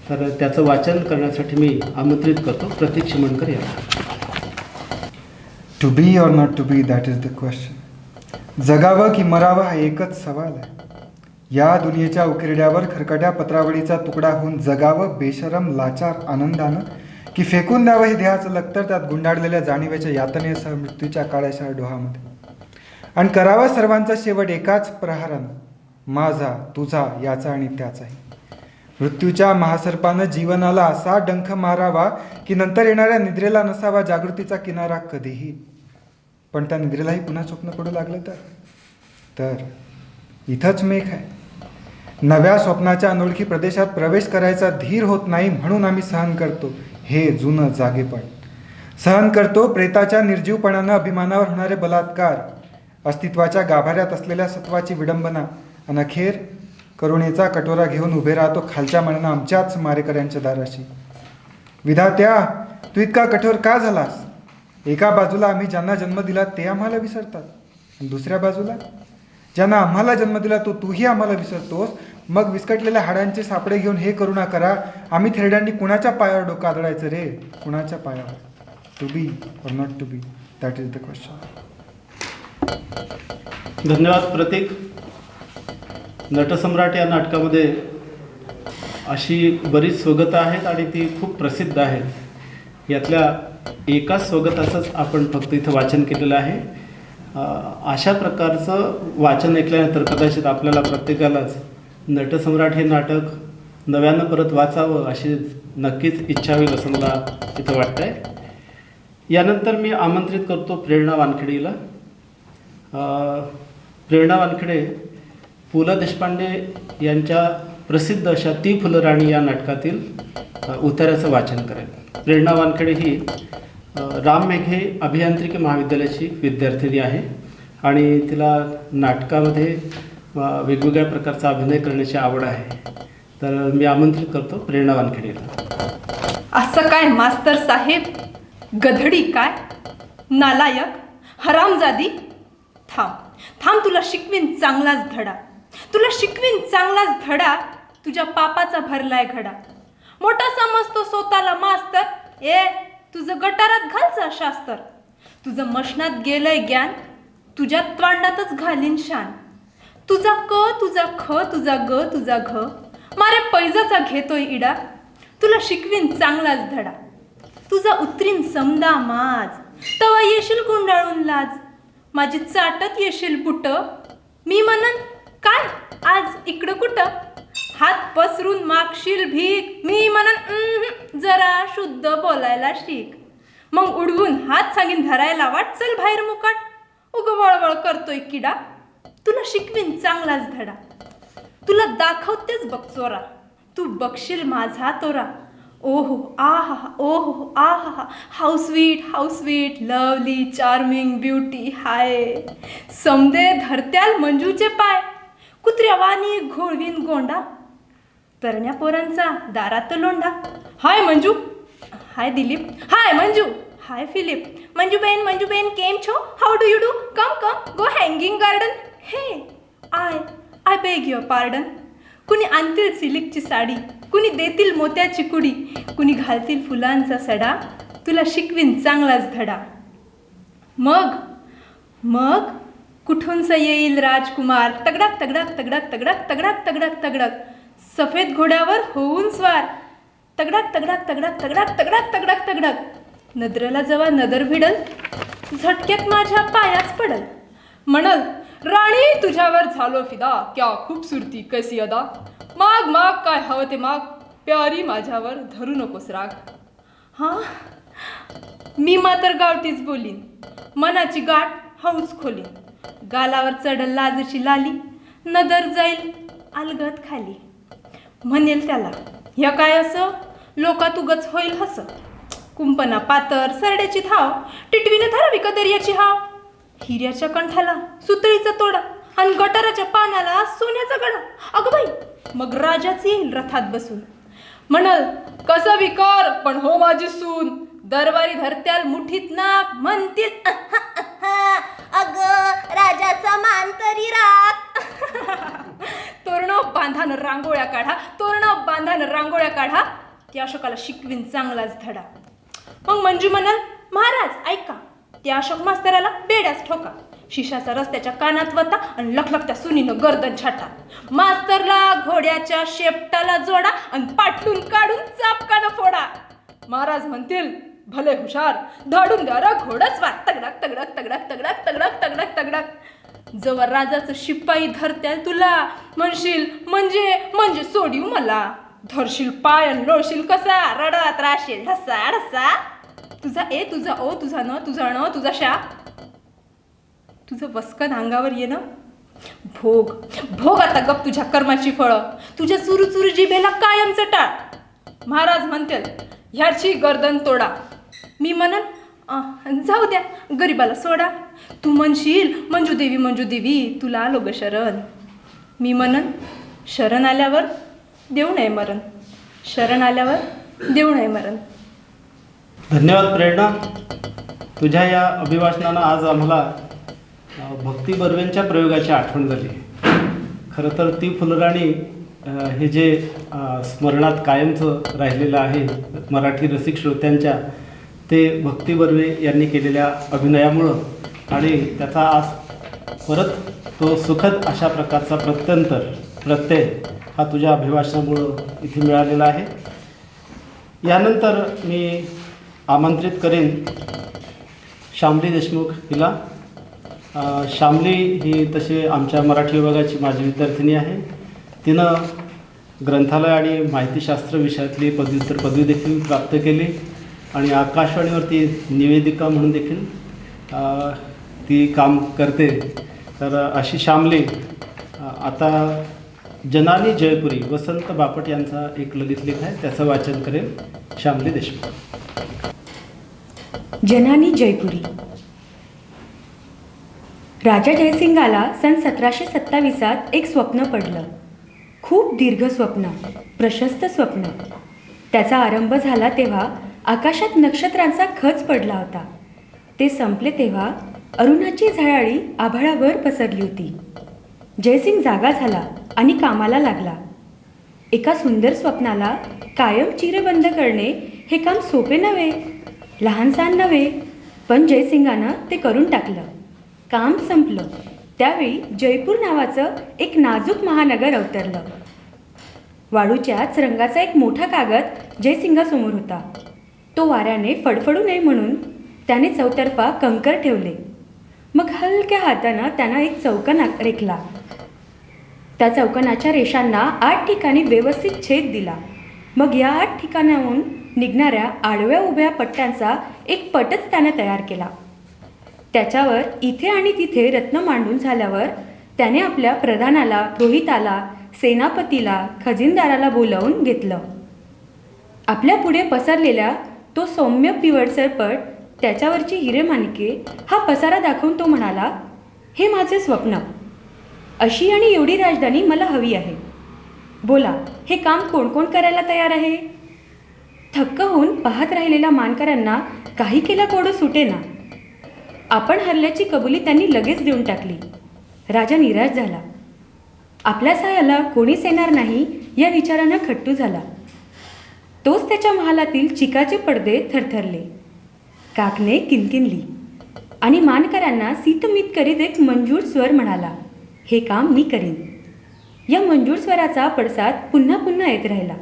Speaker 1: तर त्याचं वाचन करण्यासाठी मी आमंत्रित करतो प्रतीक चिमणकर याला.
Speaker 5: To be or not to be, that is the question. जगावं की मरावं हा एकच सवाल आहे. या दुनियेच्या उकिरड्यावर खरकट्या पत्रावळीचा तुकडा होऊन जगावं बेशरम लाचार आनंदानं की फेकून द्यावं हे देहाचं लक्तर त्यात गुंडाळलेल्या जाणीवेच्या यातनेसह मृत्यूच्या काळ्याशा डोहामध्ये, आणि करावा सर्वांचा शेवट एकाच प्रहारानं, माझा तुझा याचा आणि त्याचाही. मृत्यूच्या महासर्पानं जीवनाला असा डंख मारावा की नंतर येणाऱ्या निद्रेला नसावा जागृतीचा किनारा कधीही. पण त्या निद्रेलाही पुन्हा स्वप्न पडू लागलं तर इथंच मेघ आहे. नव्या स्वप्नाच्या अनोळखी प्रदेशात प्रवेश करायचा धीर होत नाही म्हणून आम्ही सहन करतो हे जुनं जागेपण. सहन करतो प्रेताच्या निर्जीवपणानं अभिमानावर होणारे बलात्कार अस्तित्वाच्या गाभाऱ्यात असलेल्या सत्वाची विडंबना आणि अखेर करुणेचा कटोरा घेऊन उभे राहतो खालच्या मनानं आमच्याच मारेकऱ्यांच्या दाराशी. विधात्या, तू इतका कठोर का झालास? एका बाजूला आम्ही ज्यांना जन्म दिला ते आम्हाला विसरतात, आणि दुसऱ्या बाजूला ज्यांना आम्हाला जन्म दिला तूही आम्हाला विसरतोस. मग विस्कटलेल्या हाडांचे सापडे घेऊन हे करुणा करा, आम्ही थेरड्यांनी कुणाच्या पायावर डोकं आदळायचं रे? कुणाच्या पायावर? To be or not to be, that is the question.
Speaker 1: धन्यवाद प्रतीक. नटसम्राट या नाटकामध्ये अशी बरीच स्वगतं आहेत आणि ती खूप प्रसिद्ध आहेत. यातल्या एका स्वगताचंच आपण फक्त इथं वाचन केलेलं आहे. अशा प्रकारचं वाचन ऐकल्यानंतर कदाचित आपल्याला प्रत्येकालाच नटसम्राट हे नाटक नव्यानं परत वाचावं अशी नक्कीच इच्छा होईल असं मला इथं वाटतं आहे. यानंतर मी आमंत्रित करतो प्रेरणा वानखेडेला. प्रेरणा वानखेडे पु ल देशपांडे यांच्या प्रसिद्ध अशा ती फुलराणी या नाटकातील उतार्याचं वाचन करेल. प्रेरणा वानखेडे ही राम मेघे अभियांत्रिकी महाविद्यालयाची विद्यार्थिनी आहे आणि तिला नाटकामध्ये वेगवेगळ्या प्रकारचा अभिनय करण्याची आवड आहे. तर मी आमंत्रित करतो प्रेरणा वानखेडेला.
Speaker 6: असं काय मास्तर साहेब? गधडी काय? नालायक, हरामजादी? थांब थांब, तुला शिकवीन चांगलाच धडा. तुला शिकवीन चांगलाच धडा. तुझ्या पापाचा भरलाय घडा. मोठा समजतो स्वतःला मास्तर. ए, तुझं गटारात घालचा शास्त्र. तुझं मशनात गेलंय ज्ञान, तुझ्या त्वांडातच घालीन शान. तुझा क, तुझा ख, तुझा ग, तुझा घ, मारे पैजाचा घेतोय इडा. तुला शिकवीन चांगलाच धडा. तुझा उतरीन समदा माज, तवा येशील गुंडाळून लाज. माझी चाटत येशील बुट. मी म्हणन काय आज इकडं कुठं? हात पसरून मागशील भीक. मी म्हणन जरा शुद्ध बोलायला शिक. मग उडवून हात सांगीन धरायला वाटचल बाहेर मुकाट. उग वळवळ करतोय किडा. तुला शिकवीन चांगलाच धडा. तुला दाखवतेच बघ चोरा. तू बघशील माझा तोरा. ओहो आहा, ओहो आहा, how sweet, lovely, charming, beauty. हाय समदे धरत्याल मंजूचे पाय. कुत्र्या वाणी घोळवीन गोंडा. तरण्या पोरांचा दारात लोंढा. Hi Manju, hi Dilip, hi Manju, hi Philip. Manjuben केम छो? How do you do? Come go Hanging Garden. Hey I beg your pardon. कुणी आणतील सिल्कची साडी, कुणी देतील मोत्याची कुडी, कुणी घालतील फुलांचा सडा. तुला शिकवीन चांगलाच धडा. मग कुठूनच येईल राजकुमार. तगडक तगडक तगडक तगडक तगडक तगडक तगडक. सफेद घोड्यावर होऊन स्वार. तगडक तगडक तगडक तगडक तगडक तगडक तगडक. नदरेला जेव्हा नदर भिडल, झटक्यात माझ्या पायाच पडल. म्हणल राणी तुझ्यावर झालो फिदा. क्या खूबसूरती कैसी अदा. माग काय हवं ते माग. प्यारी माझ्यावर धरू नकोस राग. हां, मी मात्र गावठीच बोलीन. मनाची गाठ हळूच खोलीन. गालावर चढल लाजची लाली. नदर जाईल अलगद खाली. म्हणेल त्याला ह्या काय असं. लोकात उगच होईल हस. कुंपणा पातर सरड्याची धाव. टिटवीने धरावी कदर्याची हाव. हिऱ्याच्या कंठाला सुतळीचा तोडा आणि गटाराच्या पानाला सोन्याचा गडा. अगं बाई, मग राजाच येईल रथात बसून. म्हणल कसा विकार पण हो माझी सून. दरबारी धरत्याल मुठीत नाक. म्हणतील अग राजाचा मान तरी राख. तोरण बांधान रांगोळ्या काढा. तोरण बांधान रांगोळ्या काढा. त्या अशोकाला शिकवीन चांगलाच धडा. मग मंजू म्हणाल महाराज ऐका. त्या अशोक मास्तराला बेड्यास ठोका. शिशाचा रस्त्याच्या कानात वता आणि लखलखत्या सुनीनं गर्दन छाटा. मास्तरला घोड्याच्या शेपटाला जोडा आणि पाटलून काढून चापकानं फोडा. महाराज म्हणतील भले हुशार. धाडून द्या रा घोडस्वार. तगडक तगडक तगडक तगडक तगडक तगडक तगडक. जवळ राजाचं शिपाई धरत्याल तुला. म्हणशील म्हणजे सोडीव मला. धरशील पाय आणि लोळशील कसा. रडत राशील ढसा ढसा. तुझा ए, तुझा ओ, तुझा न, तुझा ण, तुझा शा. तुझं वस्कन अंगावर येणं. भोग आता गप तुझ्या कर्माची फळं. तुझ्या चुरू जिभेला कायम चटाळ. महाराज म्हणतील ह्याची गर्दन तोडा. मी म्हणन जाऊ द्या, गरीबाला सोडा. तू म्हणशील मंजू देवी तुला आलो ग शरण. मी म्हणन शरण आल्यावर देऊ नये मरण, शरण आल्यावर देऊ नये मरण.
Speaker 1: धन्यवाद प्रेरणा. तुझ्या या अभिभाषणानं आज आम्हाला भक्ती बर्वेंच्या प्रयोगाची आठवण झाली. खरं तर ती फुलराणी हे जे स्मरणात कायमचं राहिलेलं आहे मराठी रसिक श्रोत्यांच्या, ते भक्ती बर्वे यांनी केलेल्या अभिनयामुळं आणि त्याचा आज परत तो सुखद अशा प्रकारचा प्रत्यय हा तुझ्या अभिभाषणामुळं इथे मिळालेला आहे. यानंतर मी आमंत्रित करेन श्यामली देशमुख हिला. श्यामली ही तसे आमच्या मराठी विभागाची माझी विद्यार्थिनी आहे. तिनं ग्रंथालय आणि माहितीशास्त्र विषयातली पदव्युत्तर पदवी देखील प्राप्त केली आणि आकाशवाणीवरती निवेदिका म्हणून देखील ती काम करते. तर अशी श्यामली आता जनानी जयपुरी वसंत बापट यांचा एक ललित लेख आहे, त्याचं वाचन करेल श्यामली देशमुख.
Speaker 7: जनानी जयपुरी. राजा जयसिंगाला सन 1727 एक स्वप्न पडलं. खूप दीर्घ स्वप्न, प्रशस्त स्वप्न. त्याचा आरंभ झाला तेव्हा आकाशात नक्षत्रांचा खच पडला होता. ते संपले तेव्हा अरुणाची झळाळी आभाळावर पसरली होती. जयसिंग जागा झाला आणि कामाला लागला. एका सुंदर स्वप्नाला कायम चिरबंद करणे हे काम सोपे नव्हे, लहानसहान नव्हे, पण जयसिंगानं ते करून टाकलं. काम संपलं. त्यावेळी जयपूर नावाचं एक नाजूक महानगर अवतरलं. वाळूच्याच रंगाचा एक मोठा कागद जयसिंगासमोर होता. तो वाऱ्याने फडफडू नये म्हणून त्याने चौतर्फा कंकर ठेवले. मग हलक्या हातानं त्यानं एक चौकन रेखला. त्या चौकनाच्या रेषांना 8 ठिकाणी व्यवस्थित छेद दिला. मग या 8 ठिकाणाहून निघणाऱ्या आडव्या उभ्या पट्ट्यांचा एक पटच त्यानं तयार केला. त्याच्यावर इथे आणि तिथे रत्न मांडून झाल्यावर त्याने आपल्या प्रधानाला, पुरोहिताला, सेनापतीला, खजिनदाराला बोलावून घेतलं. आपल्या पुढे पसरलेला तो सौम्य पिवळसर पट, त्याच्यावरची हिरेमाणिके हा पसारा दाखवून तो म्हणाला, हे माझे स्वप्न. अशी आणि एवढी राजधानी मला हवी आहे. बोला, हे काम कोण कोण करायला तयार आहे? थक्क होऊन पाहत राहिलेल्या मानकऱ्यांना काही केला कोडं सुटेना. आपण हरल्याची कबुली त्यांनी लगेच देऊन टाकली. राजा निराश झाला. आपल्या सायाला कोणीच येणार नाही या विचारानं खट्टू झाला. तोच त्याच्या महालातील चिकाचे पडदे थरथरले. काकने किनकिनली आणि मानकऱ्यांना सीतमीत करीत एक मंजूर स्वर म्हणाला, हे काम मी करीन. या मंजूर स्वराचा पडसाद पुन्हा पुन्हा येत राहिला.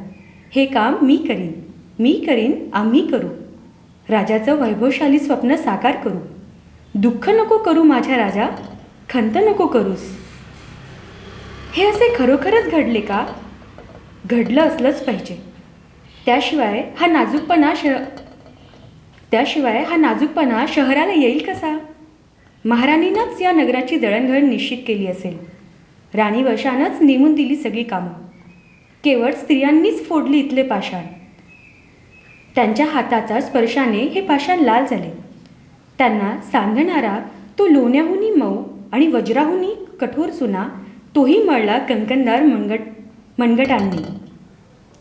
Speaker 7: हे काम मी करीन, मी करीन, आम्ही करू. राजाचं वैभवशाली स्वप्न साकार करू. दुःख नको करू माझ्या राजा, खंत नको करूस. हे असे खरोखरच घडले का? घडलं असलंच पाहिजे. त्याशिवाय हा नाजूकपणा शहराला येईल कसा? महाराणीनंच या नगराची जळणघळण निश्चित केली असेल. राणी वशानंच नेमून दिली सगळी कामं. केवळ स्त्रियांनीच फोडली इथले पाषाण. त्यांच्या हाताच्या स्पर्शाने हे पाषाण लाल झाले. त्यांना सांधणारा तो लोण्याहूनही मऊ आणि वज्राहूनही कठोर चुना तोही मळला कंकणदार मनगटांनी.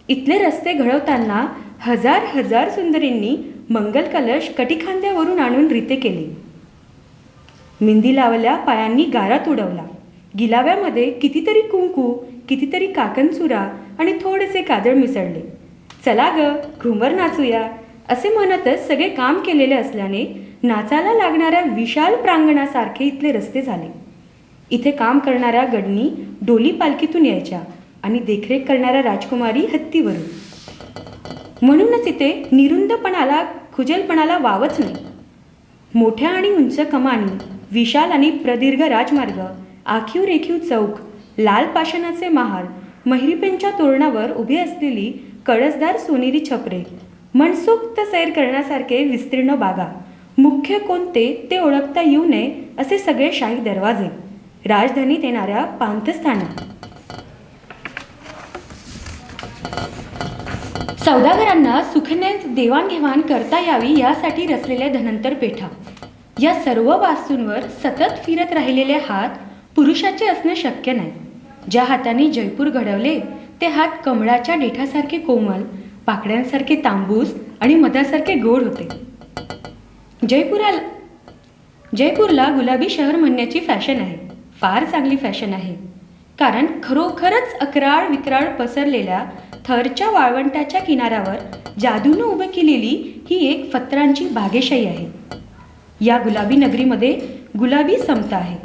Speaker 7: इथले रस्ते घडवताना हजार हजार सुंदरींनी मंगल कलश कटीखांद्यावरून आणून रिते केले. मेंदी लावल्या पायांनी गारात उडवला. गिलाव्यामध्ये कितीतरी कुंकू, कितीतरी काकणचुरा आणि थोडेसे काजळ मिसळले. चला ग, घुमर नाचूया असे म्हणतच सगळे काम केलेले असल्याने नाचायला लागणाऱ्या विशाल प्रांगणासारखे इथले रस्ते झाले. इथे काम करणाऱ्या गडणी डोली पालखीतून यायच्या आणि देखरेख करणाऱ्या राजकुमारी हत्तीवरून. म्हणूनच इथे निरुंदपणाला, खुजलपणाला वावच नाही. मोठ्या आणि उंच कमानी, विशाल आणि प्रदीर्घ राजमार्ग, आखीव रेखीव चौक, लाल पाषाणाचे महाल, महिरीपेंच्या तोरणावर उभी असलेली कळसदार सोनेरी छपरे, मनसोक्त सैर करण्यासारखे विस्तीर्ण बागा, मुख्य कोणते ते ओळखता येऊ नये असे सगळे शाही दरवाजे, राजधानीत येणाऱ्या पांथस्थानं. सौदागरांना सुखने देवाणघेवाण करता यावी यासाठी रचलेल्या धनंतर पेठा, या सर्व वास्तूंवर सतत फिरत राहिलेले हात पुरुषाचे असणे शक्य नाही. ज्या हाताने जयपूर घडवले ते हात कमळाच्या देठासारखे कोमल, पाकड्यांसारखे तांबूस आणि मधासारखे गोड होते. जयपूरला गुलाबी शहर म्हणण्याची फॅशन आहे, फार चांगली फॅशन आहे. कारण खरोखरच अकराळ विक्राळ पसरलेल्या थरच्या वाळवंटाच्या किनाऱ्यावर जादूनं उभं केलेली ही एक फत्रांची बागेशाही आहे. या गुलाबी नगरीमध्ये गुलाबी समता आहे.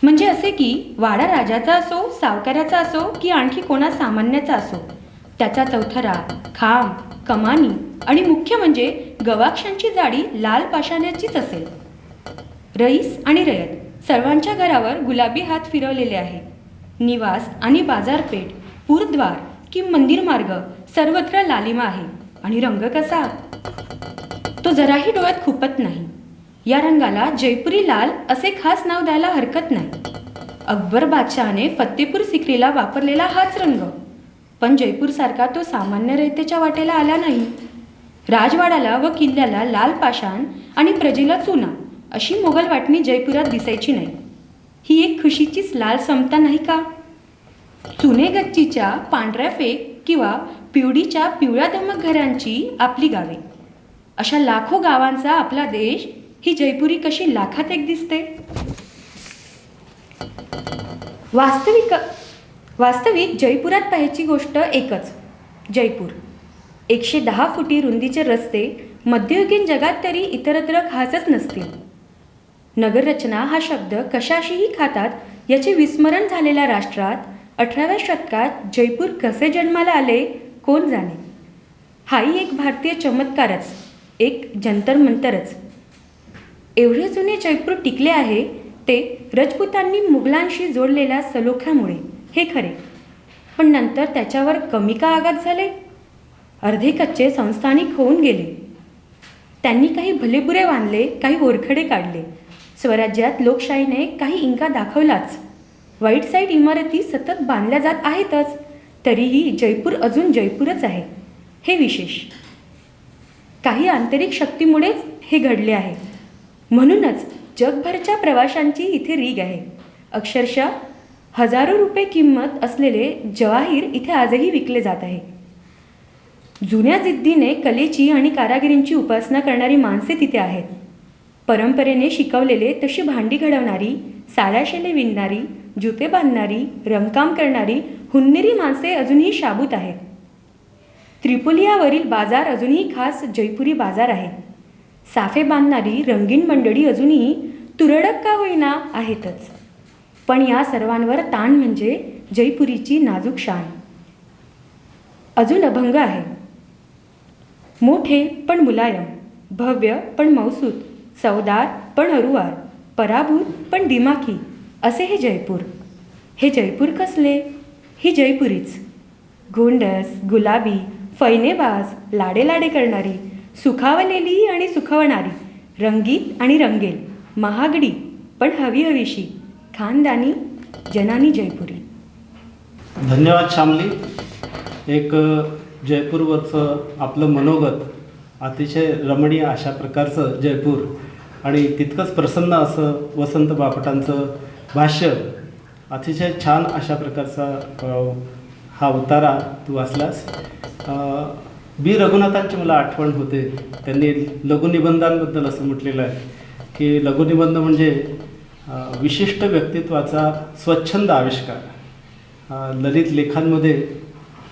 Speaker 7: म्हणजे असे की वाडा राजाचा असो, सावकाराचा असो की आणखी कोणा सामान्याचा असो, त्याचा चौथरा, खांब, कमानी आणि मुख्य म्हणजे गवाक्षांची जाडी लाल पाषाणाचीच असेल. रईस आणि रयत सर्वांच्या घरावर गुलाबी हात फिरवलेले आहे. निवास आणि बाजारपेठ, पूरद्वार की मंदिर मार्ग सर्वत्र लालिमा आहे. आणि रंग कसा, तो जराही डोळ्यात खुपत नाही. या रंगाला जयपुरी लाल असे खास नाव द्यायला हरकत नाही. अकबर बादशहाने फत्तेपूर सिक्रीला वापरलेला हाच रंग, पण जयपूरसारखा तो सामान्य रयतेच्या वाटेला आला नाही. राजवाड्याला व किल्ल्याला लाल पाषाण आणि प्रजेला चुना अशी मोगल वाटणी जयपुरात दिसायची नाही. ही एक खुशीचीच लाल समता नाही का? चुने गच्चीच्या पांढऱ्या फेक किंवा पिवडीच्या पिवळ्या दमक घरांची आपली गावे, अशा लाखो गावांचा आपला देश ही जयपुरी कशी लाखात एक दिसते. वास्तविक जयपुरात पाहायची गोष्ट एकच. जयपूर 110 फुटी रुंदीचे रस्ते मध्ययुगीन जगात तरी इतरत्र खासच नसतील. नगररचना हा शब्द कशाशीही खातात याचे विस्मरण झालेल्या राष्ट्रात 18व्या शतकात जयपूर कसे जन्माला आले कोण जाणे. हाही एक भारतीय चमत्कारच, एक जंतर मंतरच. एवढे जुने जयपूर टिकले आहे ते रजपुतांनी मुघलांशी जोडलेल्या सलोख्यामुळे, हे खरे. पण नंतर त्याच्यावर कमी का आघात झाले? अर्धे कच्चे संस्थानिक होऊन गेले. त्यांनी काही भलेबुरे बांधले, काही ओरखडे काढले. स्वराज्यात लोकशाहीने काही इंका दाखवलाच. वाईट साईड इमारती सतत बांधल्या जात आहेतच, तरीही जयपूर अजून जयपूरच आहे, हे विशेष. काही आंतरिक शक्तीमुळेच हे घडले आहे. म्हणूनच जगभरच्या प्रवाशांची इथे रीग आहे. अक्षरशः हजारो रुपये किंमत असलेले जवाहीर इथे आजही विकले जात आहे. जुन्या जिद्दीने कलेची आणि कारागिरींची उपासना करणारी माणसे तिथे आहेत. परंपरेने शिकवलेले तशी भांडी घडवणारी, साड्या शेले विणणारी, जुते बांधणारी, रंगकाम करणारी हुन्नेरी माणसे अजूनही शाबूत आहेत. त्रिपोलियावरील बाजार अजूनही खास जयपुरी बाजार आहे. साफे बांधणारी रंगीन मंडळी अजूनही तुरळक का होईना आहेतच. पण या सर्वांवर ताण म्हणजे जयपुरीची नाजूक शान अजून अभंग आहे. मोठे पण मुलायम, भव्य पण मौसूद, चवदार पण अरुवार, पराभूत पण दिमाखी, असे हे जयपूर. हे जयपूर कसले? ही जयपुरीच. गोंडस, गुलाबी, फैनेबाज, लाडे लाडे करणारी, सुखावलेली आणि सुखवणारी, रंगीत आणि रंगेल, महागडी पण हवी हवीशी, खानदानी जनानी जयपुरी.
Speaker 1: धन्यवाद श्यामली. एक जयपूरवरचं आपलं मनोगत, अतिशय रमणीय अशा प्रकारचं जयपूर आणि तितकंच प्रसन्न असं वसंत बापटांचं भाष्य, अतिशय छान अशा प्रकारचा हा उतारा तू वाचलास. बी रघुनाथांची मला आठवण होते. त्यांनी लघुनिबंधांबद्दल असं म्हटलेलं आहे की लघुनिबंध म्हणजे विशिष्ट व्यक्तित्वाचा स्वच्छंद आविष्कार. ललित लेखांमध्ये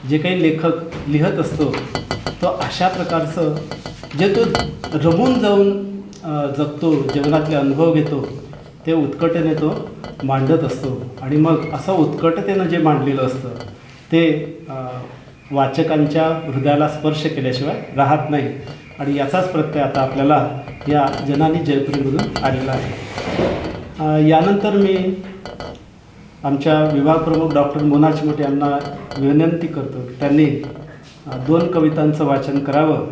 Speaker 1: जे काही लेखक लिहत असतो तो अशा प्रकारचं जे तो रमून जाऊन जगतो, जीवनातले अनुभव घेतो, ते उत्कटेने तो मांडत असतो. आणि मग असं उत्कटतेनं जे मांडलेलं असतं ते वाचकांच्या हृदयाला स्पर्श केल्याशिवाय राहत नाही. आणि याचाच प्रत्यय आता आपल्याला या जनानी जयपुरीमधून आलेला आहे. यानंतर मी आमच्या विभाग प्रमुख डॉक्टर मोना चिमटे यांना विनंती करतो, त्यांनी 2 कवितांचं वाचन करावं.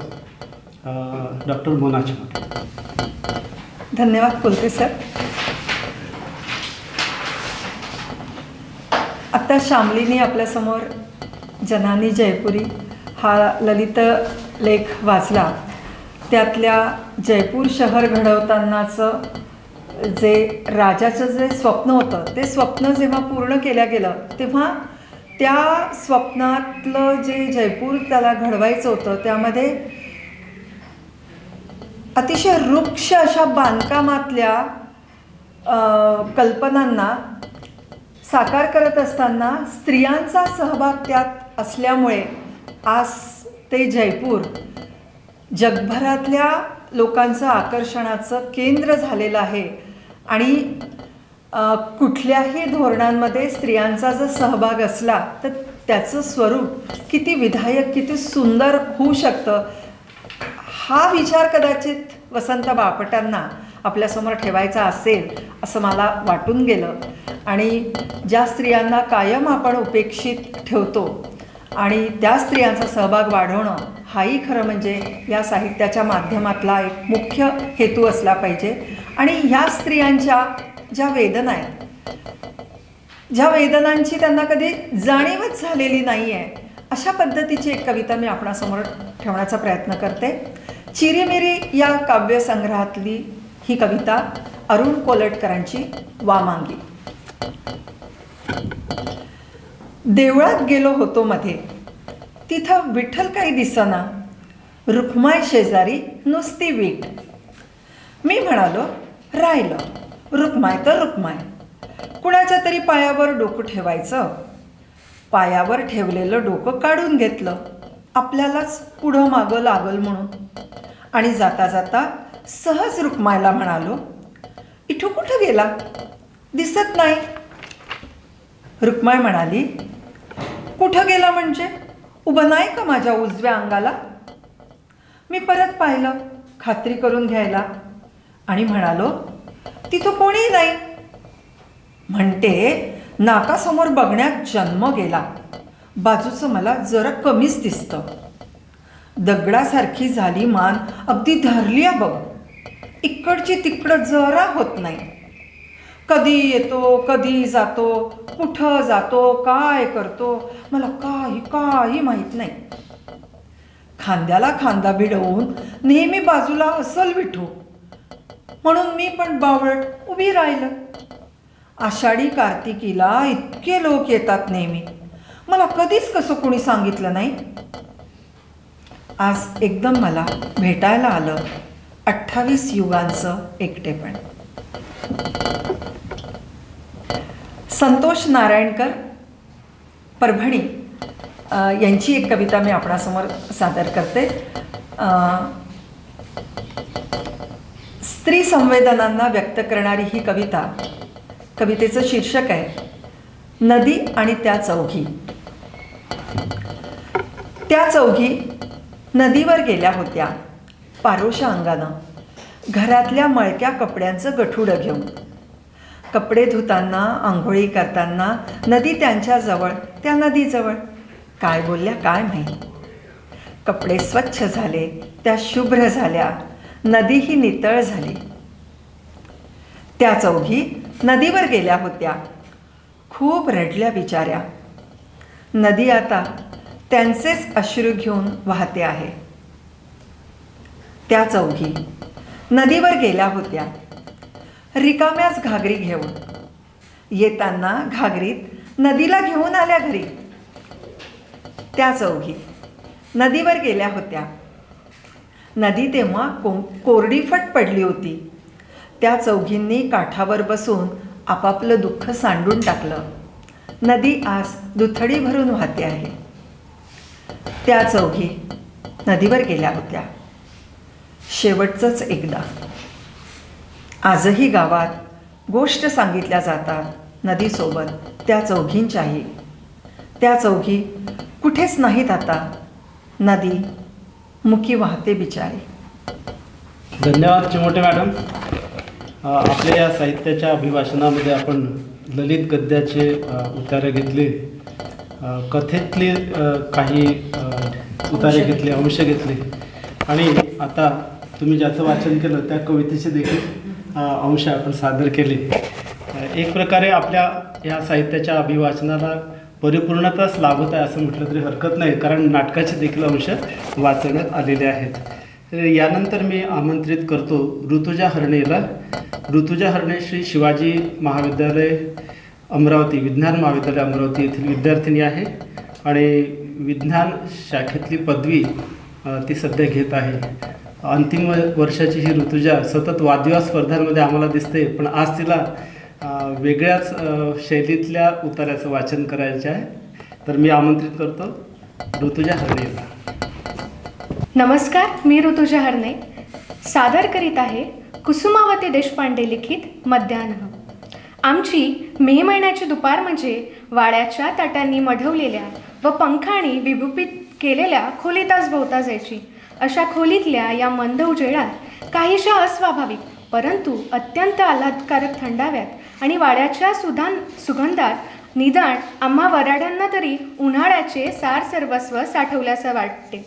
Speaker 1: डॉक्टर मोना चिमटे.
Speaker 2: धन्यवाद कुलते सर. आत्ता श्यामलीने आपल्यासमोर जनानी जयपुरी हा ललित लेख वाचला त्यातल्या जयपूर शहर घडवतानाचं जे राजाचं जे स्वप्न होतं ते स्वप्न जेव्हा पूर्ण केलं गेलं तेव्हा त्या स्वप्नातलं जे जयपूर त्याला घडवायचं होतं त्यामध्ये अतिशय वृक्ष अशा बांधकामातल्या कल्पनांना साकार करत असताना स्त्रियांचा सहभाग त्यात असल्यामुळे आज ते जयपूर जगभरातल्या लोकांचं आकर्षणाचं केंद्र झालेलं आहे आणि कुठल्याही धोरणांमध्ये स्त्रियांचा जर सहभाग असला तर त्याचं स्वरूप किती विधायक किती सुंदर होऊ शकतं हा विचार कदाचित वसंत बापटांना आपल्यासमोर ठेवायचा असेल असं मला वाटून गेलं. आणि ज्या स्त्रियांना कायम आपण उपेक्षित ठेवतो आणि त्या स्त्रियांचा सहभाग वाढवणं हाही खरं म्हणजे या साहित्याच्या माध्यमातला एक मुख्य हेतू असला पाहिजे. आणि ह्या स्त्रियांच्या ज्या वेदना आहेत ज्या वेदनांची त्यांना कधी जाणीवच झालेली नाही आहे अशा पद्धतीची एक कविता मी आपणासमोर ठेवण्याचा प्रयत्न करते. चिरीमिरी या काव्यसंग्रहातली ही कविता अरुण कोलटकरांची वामांगी. देवळात गेलो होतो मध्ये तिथं विठ्ठल काही दिसना रुक्माई शेजारी नुसती वीट. मी म्हणालो राहिलं रुक्माय तर रुक्माय कुणाच्या तरी पायावर डोकं ठेवायचं. पायावर ठेवलेलं डोकं काढून घेतलं आपल्यालाच पुढं मागं लागल म्हणून आणि जाता जाता सहज रुक्मायला म्हणालो इठू कुठं गेला दिसत नाही. रुक्माई म्हणाली कुठं गेला म्हणजे उभं नाही का माझ्या उजव्या अंगाला. मी परत पाहिलं खात्री करून घ्यायला आणि म्हणालो तिथं कोणी नाही. म्हणते नाकासमोर बघण्यात जन्म गेला बाजूचं मला जरा कमीच दिसतं. दगडासारखी झाली मान अगदी धरली बघ इकडची तिकडं जरा होत नाही. कधी येतो कधी जातो कुठं जातो काय करतो मला काही माहीत नाही. खांद्याला खांदा भिडवून नेहमी बाजूला असल विठू म्हणून मी पण बावळट उभी राहिलं. आषाढी कार्तिकीला इतके लोक येतात नेहमी मला कधीच कसं कोणी सांगितलं नाही. आज एकदम मला भेटायला आलं 28 युगांचं एकटेपण. संतोष नारायणकर परभणी यांची एक कविता मी आपणासमोर सादर करते. स्त्री संवेदनांना व्यक्त करणारी ही कवितेचं शीर्षक आहे नदी आणि त्या चौघी. त्या चौघी नदीवर गेल्या होत्या पारोशा अंगानं घरातल्या मळक्या कपड्यांचं गठुडं घेऊन. कपडे धुताना आंघोळी करताना नदी त्यांच्याजवळ त्या नदीजवळ काय बोलल्या काय माहीत. कपडे स्वच्छ झाले त्या शुभ्र झाल्या नदीही नितळ झाली. त्या चौघी नदीवर गेल्या होत्या खूप रडल्या बिचाऱ्या. नदी आता त्यांचेच अश्रू घेऊन वाहते आहे. त्या चौघी नदीवर गेल्या होत्या रिकाम्याच घागरी घेऊन. येताना घागरीत नदीला घेऊन आल्या घरी. त्या चौघी नदीवर गेल्या होत्या. नदी तेव्हा कोरडीफट पडली होती. त्या चौघींनी काठावर बसून आपापलं दुःख सांडून टाकलं. नदी आज दुथडी भरून वाहते आहे. त्या चौघी नदीवर गेल्या होत्या शेवटचंच एकदा. आजही गावात गोष्ट सांगितल्या जातात नदीसोबत त्या चौघींच्याही. त्या चौघी कुठेच नाहीत आता. नदी मुकी वाहते बिचारी.
Speaker 1: धन्यवाद चिमोटे मॅडम. आपल्या या साहित्याच्या अभिभाषणामध्ये आपण ललित गद्याचे उतारे घेतले कथेतले काही उतारे घेतले अंश घेतले आणि आता तुम्ही ज्याचं वाचन केलं त्या कवितेचे देखील अंश आपण सादर केले. एक प्रकारे आपल्या या साहित्याच्या अभिवाचनाला परिपूर्णताच लाभत आहे असं म्हटलं तरी हरकत नाही, कारण नाटकाचे देखील अंश वाचण्यात आलेले आहेत. तर यानंतर मी आमंत्रित करतो ऋतुजा हरणेला. ऋतुजा हरणे श्री शिवाजी महाविद्यालय अमरावती, विज्ञान महाविद्यालय अमरावती येथील विद्यार्थिनी आहे आणि विज्ञान शाखेतली पदवी ती सध्या घेत आहे. अंतिम वर्षाची ही ऋतुजा सतत वादविवाद स्पर्धांमध्ये आम्हाला दिसते, पण आज तिला वेगळ्याच शैलीतल्या उतार्याचं वाचन करायचं आहे. तर मी आमंत्रित करतो ऋतुजा हरणेला.
Speaker 6: नमस्कार, मी ऋतुजा हरणे सादर करीत आहे कुसुमावती देशपांडे लिखित मध्यान्ह. आमची मे महिन्याची दुपार म्हणजे वाड्याच्या ताटांनी मढवलेल्या व पंखांनी विभूषित केलेल्या खोलीतच भोवता जायची. अशा खोलीतल्या या मंद उजेडात काहीशा अस्वाभाविक परंतु अत्यंत आल्हादकारक थंडाव्यात आणि वाड्याच्या सुगंधात निदान आम्हा वऱ्हाड्यांना तरी उन्हाळ्याचे सार सर्वस्व साठवल्याचं वाटते.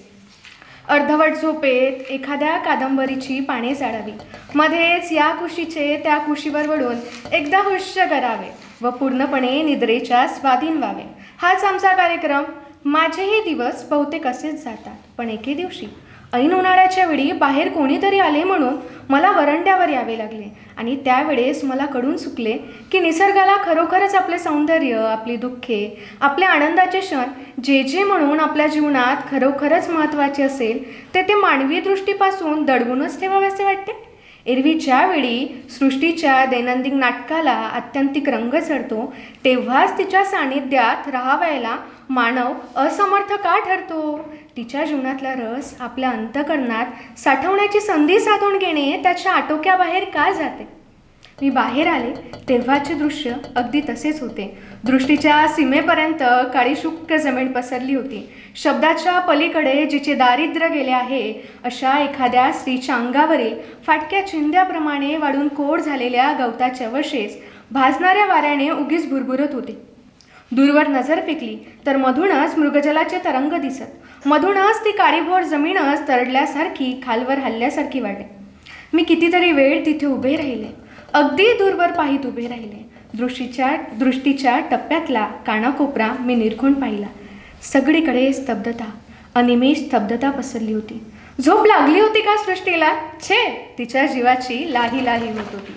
Speaker 6: अर्धवट झोपेत एखाद्या कादंबरीची पाने चाळावी, मध्येच या कुशीचे त्या कुशीवर वळून एकदा हुश्य करावे व पूर्णपणे निद्रेच्या स्वाधीन व्हावे. हाच आमचा कार्यक्रम. माझेही दिवस बहुतेक असेच जातात. पण एके दिवशी ऐन उन्हाळ्याच्या वेळी बाहेर कोणीतरी आले म्हणून मला वरंड्यावर यावे लागले आणि त्यावेळेस मला कळून चुकले की निसर्गाला खरोखरच आपले सौंदर्य, आपली दुःखे, आपले आनंदाचे क्षण जे जे म्हणून आपल्या जीवनात खरोखरच महत्त्वाचे असेल ते मानवी दृष्टीपासून दडवूनच ठेवावेसे वाटते. एरवी ज्यावेळी सृष्टीच्या दैनंदिन नाटकाला आत्यंतिक रंग चढतो तेव्हाच तिच्या सान्निध्यात राहावयाला मानव असमर्थ का ठरतो? तिच्या जीवनातला रस आपल्या अंतःकरणात साठवण्याची संधी साधून घेणे त्याच्या आटोक्याबाहेर का जाते? मी बाहेर आले तेव्हाचे दृश्य अगदी तसेच होते. दृष्टीच्या सीमेपर्यंत काळी शुक्क जमीन पसरली होती. शब्दाच्या पलीकडे जिचे दारिद्र्य गेले आहे अशा एखाद्या स्त्रीच्या अंगावरील फाटक्या चिंध्याप्रमाणे वाढून कोड झालेल्या गवताचे अवशेष भाजणाऱ्या वाऱ्याने उगीच भुरभुरत होते. दूरवर नजर फेकली तर मधूनच मृगजलाचे तरंग दिसत, मधूनच ती काळीभोर जमीनच तरडल्यासारखी खालवर हल्ल्यासारखी वाटे. मी कितीतरी वेळ तिथे उभे राहिले, अगदी दूरवर पाहित उभे राहिले. दृष्टीच्या टप्प्यातला कानाकोपरा मी निरखून पाहिला. सगळीकडे स्तब्धता, अनिमेष स्तब्धता पसरली होती. झोप लागली होती का सृष्टीला? छे, तिच्या जीवाची लाही लाही होत होती.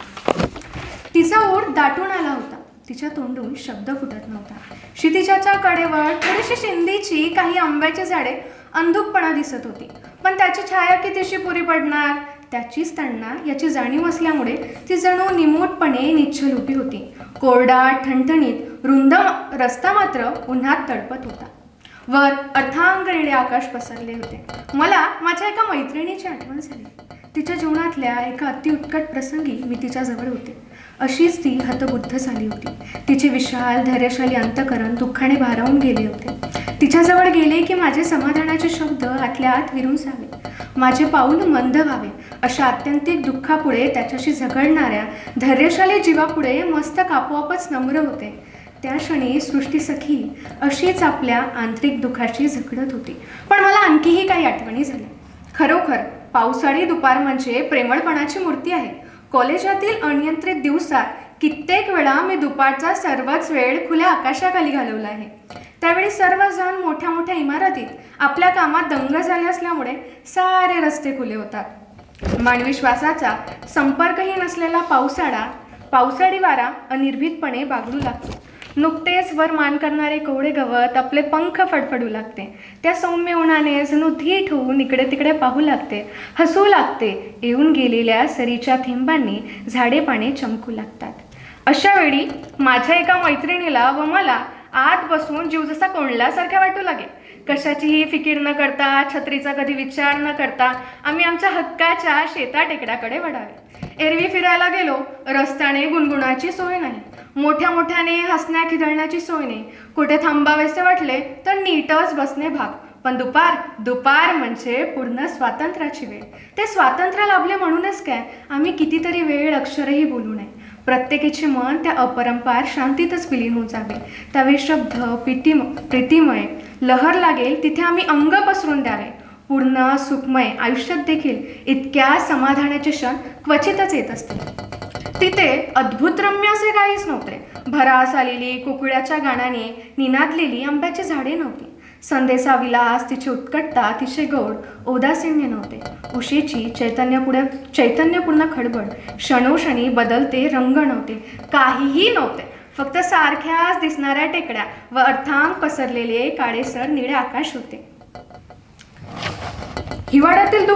Speaker 6: तिचा ओठ दाटून आला होता. तिच्या तोंडून शब्द फुटत नव्हता. क्षितिजाच्या कडेवर थोडीशी शिंदीची काही आंब्याची झाडे अंधुकपणा दिसत होती, पण त्याची छाया कितीशी पुरी पडणार त्याचीच तडणार याची जाणीव असल्यामुळे ती जणू निमूटपणे निश्चल उभी होती. कोरडा ठणठणीत रुंद रस्ता मात्र उन्हात तडपत होता. वर अथांग निळे आकाश पसरले होते. मला माझ्या एका मैत्रिणीची आठवण झाली. तिच्या जीवनातल्या एका अतिउत्कट प्रसंगी मी तिच्याजवळ होते. अशीच ती हतबुद्ध झाली होती. तिचे विशाल धैर्यशाली अंतःकरण दुःखाने भारावून गेले होते. तिच्याजवळ गेले की माझे समाधानाचे शब्द आतल्या आत विरून जावे, माझे पाऊल मंद व्हावे. अशा आत्यंतिक दुःखापुढे त्याच्याशी झगडणाऱ्या धैर्यशाली जीवापुढे मस्तक आपोआपच नम्र होते. त्या क्षणी सृष्टीसखी अशीच आपल्या आंतरिक दुःखाशी झगडत होती. पण मला आणखीही काही आठवणी झाल्या. खरोखर पावसाळी दुपार म्हणजे प्रेमळपणाची मूर्ती आहे. कॉलेजातील अनियंत्रित दिवसात कित्येक वेळा मी दुपारचा सर्वच वेळ खुल्या आकाशाखाली घालवला आहे. त्यावेळी सर्वजण मोठ्या मोठ्या इमारतीत आपल्या कामात दंग झाले असल्यामुळे सारे रस्ते खुले होतात. मानवी श्वासाचा संपर्कही नसलेला पावसाळी वारा अनिर्भीतपणे बागडू लागतो. नुकतेच वर मान करणारे कोवळे गवत आपले पंख फडफडू लागते. त्या सौम्य उन्हाने जणू धीट होऊन इकडे तिकडे पाहू लागते, हसू लागते. येऊन गेलेल्या सरीच्या थेंबांनी झाडे पाने चमकू लागतात. अशा वेळी माझ्या एका मैत्रिणीला व मला आत बसून जीव जसा कोंडल्यासारखा वाटू लागे. कशाचीही फिकीर न करता, छत्रीचा कधी विचार न करता आम्ही आमच्या हक्काच्या शेता टेकड्याकडे वळावे. एरवी फिरायला गेलो रस्त्याने गुणगुणाची सोय नाही, मोठ्या मोठ्याने हसण्या खिदळण्याची सोय नाही. कुठे थांबावेसे वाटले तर नीटच बसणे भाग. पण दुपार म्हणजे पूर्ण स्वातंत्र्याची वेळ. ते स्वातंत्र्य लाभले म्हणूनच काय आम्ही कितीतरी वेळ अक्षरही बोलू नये. प्रत्येकाचे मन त्या अपरंपार शांतीतच विलीन होऊन जावे. त्यावेळी शब्द प्रीतिमय लहर लागेल तिथे आम्ही अंग पसरून द्यावे. पूर्ण सुखमय आयुष्यात देखील इतक्या समाधानाचे क्षण क्वचितच येत असतील. तिथे अद्भुत रम्य असे काहीच नव्हते. भरास आलेली कुकड्याच्या गाण्याने निनादलेली आंब्याची झाडे नव्हती. संदेचा विलास, तिची उत्कटता, तिचे गोड औदासिन्य नव्हते. उशीची चैतन्यपूर्ण खडबड, क्षणोक्षणी बदलते रंग नव्हते. काहीही नव्हते. फक्त सारख्याच दिसणाऱ्या टेकड्या व अर्थांग पसरलेले काळेसर निळे आकाश होते. हिवाळ्यातील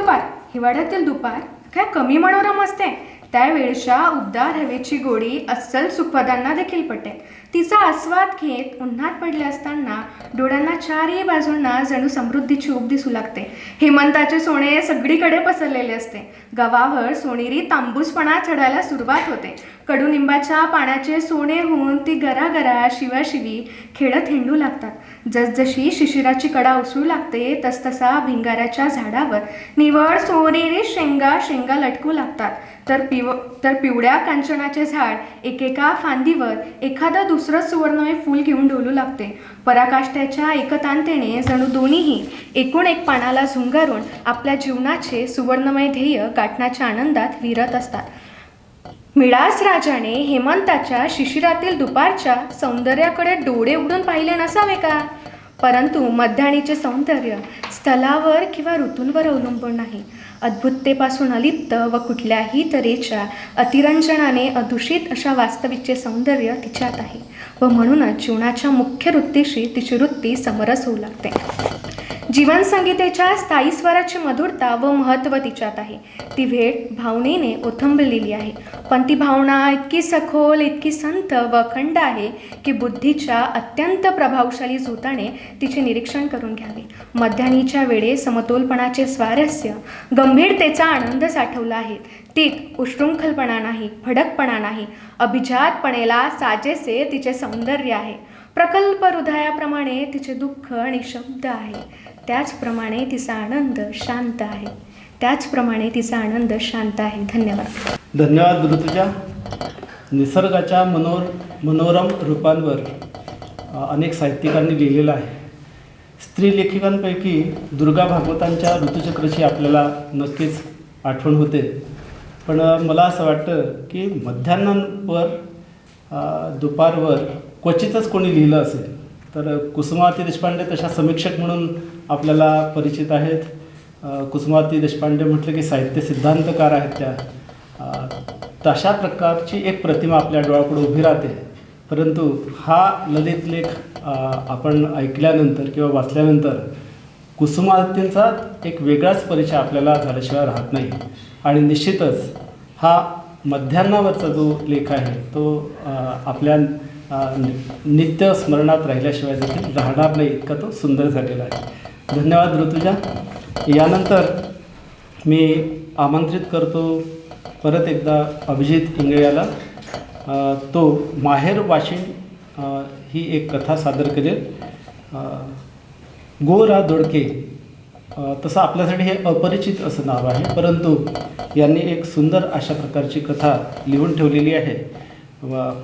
Speaker 6: दुपार काय कमी मनोरम असते. त्यावेळच्या उबदार हवेची गोडी अस्सल सुखवादांना देखील पटेल. तिचा आस्वाद घेत उन्हात पडले असताना डोळ्यांना चारही बाजूंना जणू समृद्धीची ऊब दिसू लागते. हेमंताचे सोने सगळीकडे पसरलेले असते. गव्हावर सोनेरी तांबूसपणा चढायला सुरुवात होते. कडुनिंबाच्या पाण्याचे सोने होऊन ती गरागरा शिवाशिवी खेळत हिंडू लागतात. जसजशी शिशिराची कडा उसळू लागते तसतसा भिंगाराच्या झाडावर निवळ सोनेरी शेंगा लटकू लागतात. तर पिवळ्या कांचनाचे झाड एकेका फांदीवर एखादं दुसरं सुवर्णमय फूल घेऊन डोलू लागते. पराकाष्ठ्याच्या एकतांतेने जणू दोन्हीही एकूण एक पानाला झुंगारून आपल्या जीवनाचे सुवर्णमय ध्येय गाठण्याच्या आनंदात विरत असतात. मिळास राजाने हेमंताच्या शिशिरातील दुपारच्या सौंदर्याकडे डोळे उघडून पाहिले नसावे का? परंतु मध्याणीचे सौंदर्य स्थलावर किंवा ऋतूंवर अवलंबून नाही. अद्भुततेपासून अलिप्त व कुठल्याही तऱ्हेच्या अतिरंजनाने अदूषित अशा वास्तविकचे सौंदर्य तिच्यात आहे व म्हणूनच जीवनाच्या मुख्य वृत्तीशी तिची वृत्ती समरस होऊ लागते. जीवनसंगीतेच्या स्थायी स्वराची मधुरता व महत्त्व तिच्यात आहे. ती भेट भावनेने ओथंबलेली आहे, पण ती भावना इतकी सखोल, इतकी संत व अखंड आहे की बुद्धीच्या अत्यंत प्रभावशाली झोताने तिचे निरीक्षण करून घ्यावे. मध्यानीच्या वेळे समतोलपणाचे स्वारस्य, गंभीरतेचा आनंद साठवला आहे. तीत उशृंखलपणा नाही, भडकपणा नाही, अभिजातपणेला साजेसे तिचे सौंदर्य आहे. प्रकल्प हृदयाप्रमाणे तिचे दुःख आणि शब्द आहे. त्याचप्रमाणे तिचा आनंद शांत आहे.
Speaker 1: धन्यवाद ऋतुजा. निसर्गाच्या मनोरम रूपांवर अनेक साहित्यिकांनी लिहिलेलं आहे. स्त्री लेखिकांपैकी दुर्गा भागवतांच्या ऋतुचक्रची आपल्याला नक्कीच आठवण होते. पण मला असं वाटतं की मध्यान्हावर दुपारवर क्वचितच कोणी लिहिलं असेल तर कुसुमावती देशपांडे तशा समीक्षक म्हणून आपल्याला परिचित आहेत. कुसुमावती देशपांडे म्हटलं की साहित्य सिद्धांतकार आहेत त्या. तशा प्रकारची एक प्रतिमा आपल्या डोळ्यापुढे उभी राहते. परंतु हा ललित लेख आपण ऐकल्यानंतर किंवा वाचल्यानंतर कुसुमावतींचा एक वेगळाच परिचय आपल्याला झाल्याशिवाय राहत नाही. आणि निश्चितच हा मध्यान्हावरचा जो लेख आहे तो आपल्या नित्य स्मरणात राहिल्याशिवाय देखील राहणार नाही, इतका तो सुंदर झालेला आहे. धन्यवाद ऋतुजा. यानंतर मी आमंत्रित करतो परत एकदा अभिजित इंगळे याला. तो माहेर वाशिण ही एक कथा सादर करेल. गोरा दोडके तसं आपल्यासाठी हे अपरिचित असं नाव आहे, परंतु यांनी एक सुंदर अशा प्रकारची कथा लिहून ठेवलेली आहे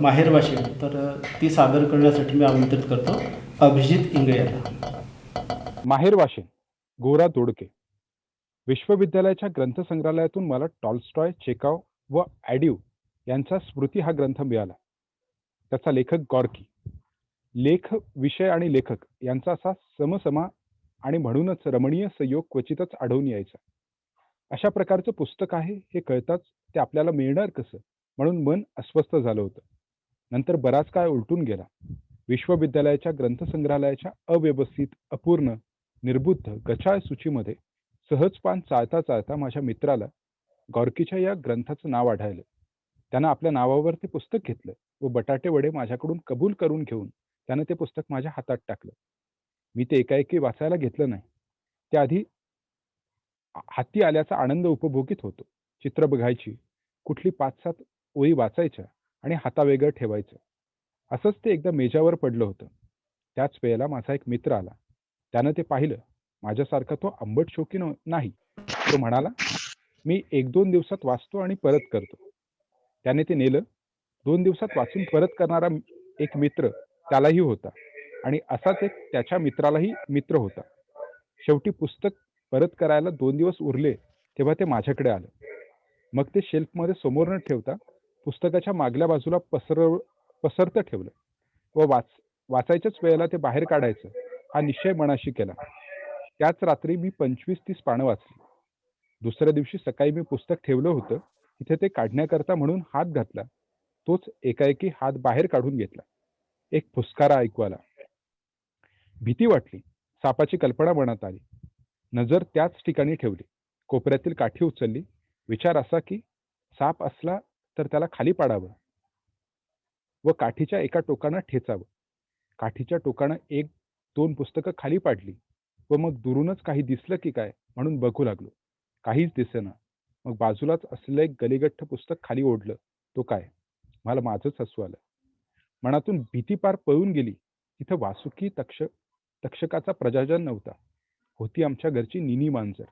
Speaker 1: माहेर वाशिण. तर ती सादर करण्यासाठी मी आमंत्रित करतो अभिजित इंगळे याला.
Speaker 3: माहेर वाशिण, गोरा दोडके. विश्वविद्यालयाच्या ग्रंथसंग्रहालयातून मला टॉल्स्टॉय, चेकाव व ॲड्यू यांचा स्मृती हा ग्रंथ मिळाला. त्याचा लेखक गॉर्की. लेख, विषय आणि लेखक यांचा असा समसमा आणि म्हणूनच रमणीय संयोग क्वचितच आढळून यायचा. अशा प्रकारचं पुस्तक आहे हे कळताच ते आपल्याला मिळणार कसं म्हणून मन अस्वस्थ झालं होतं. नंतर बराच काळ उलटून गेला. विश्वविद्यालयाच्या ग्रंथसंग्रहालयाच्या अव्यवस्थित, अपूर्ण, निर्बुद्ध, गचाळ सूचीमध्ये सहज पान चाळता चाळता माझ्या मित्राला गॉर्कीच्या या ग्रंथाचं नाव आढळलं. त्यानं आपल्या नावावर ते पुस्तक घेतलं व बटाटे वडे माझ्याकडून कबूल करून घेऊन त्यानं ते पुस्तक माझ्या हातात टाकलं. मी ते एकाएकी वाचायला घेतलं नाही. त्याआधी हाती आल्याचा आनंद उपभोगीत होतो. चित्र बघायची, कुठली 5-7 ओळी वाचायच्या आणि हातावेगळं ठेवायचं. असंच ते एकदा मेजावर पडलं होतं. त्याच वेळेला माझा एक मित्र आला. त्यानं ते पाहिलं. माझ्यासारखा तो आंबट शौकीन नाही. तो म्हणाला, मी 1-2 दिवसात वाचतो आणि परत करतो. त्याने ते नेलं. 2 दिवसात वाचून परत करणारा एक मित्र त्यालाही होता आणि असाच एक त्याच्या मित्रालाही मित्र होता. शेवटी पुस्तक परत करायला 2 दिवस उरले तेव्हा ते माझ्याकडे आलं. मग ते शेल्फमध्ये समोर न ठेवता पुस्तकाच्या मागल्या बाजूला पसरतं ठेवलं व वाचायच्याच वेळेला ते बाहेर काढायचं हा निश्चय मनाशी केला. त्याच रात्री मी 25-30 पानं वाचली. दुसऱ्या दिवशी सकाळी मी पुस्तक ठेवलं होतं तिथे ते काढण्याकरता म्हणून हात घातला. तोच एकाएकी हात बाहेर काढून घेतला. एक फुसकारा ऐकू आला. भीती वाटली. सापाची कल्पना मनात आली. नजर त्याच ठिकाणी ठेवली. कोपऱ्यातील काठी उचलली. विचार असा की साप असला तर त्याला खाली पाडावं व काठीच्या एका टोकानं ठेचावं. काठीच्या टोकानं 1-2 पुस्तकं खाली पाडली व मग दुरूनच काही दिसलं की काय म्हणून बघू लागलो. काहीच दिसेना. मग बाजूलाच असलेलं एक गलिगठ्ठ पुस्तक खाली ओढलं. तो काय? मला माझंच हसू आलं. मनातून भीती पार पळून गेली. तिथं वासुकी तक्षकाचा प्रजाजन नव्हता. होती आमच्या घरची निनी मांजर.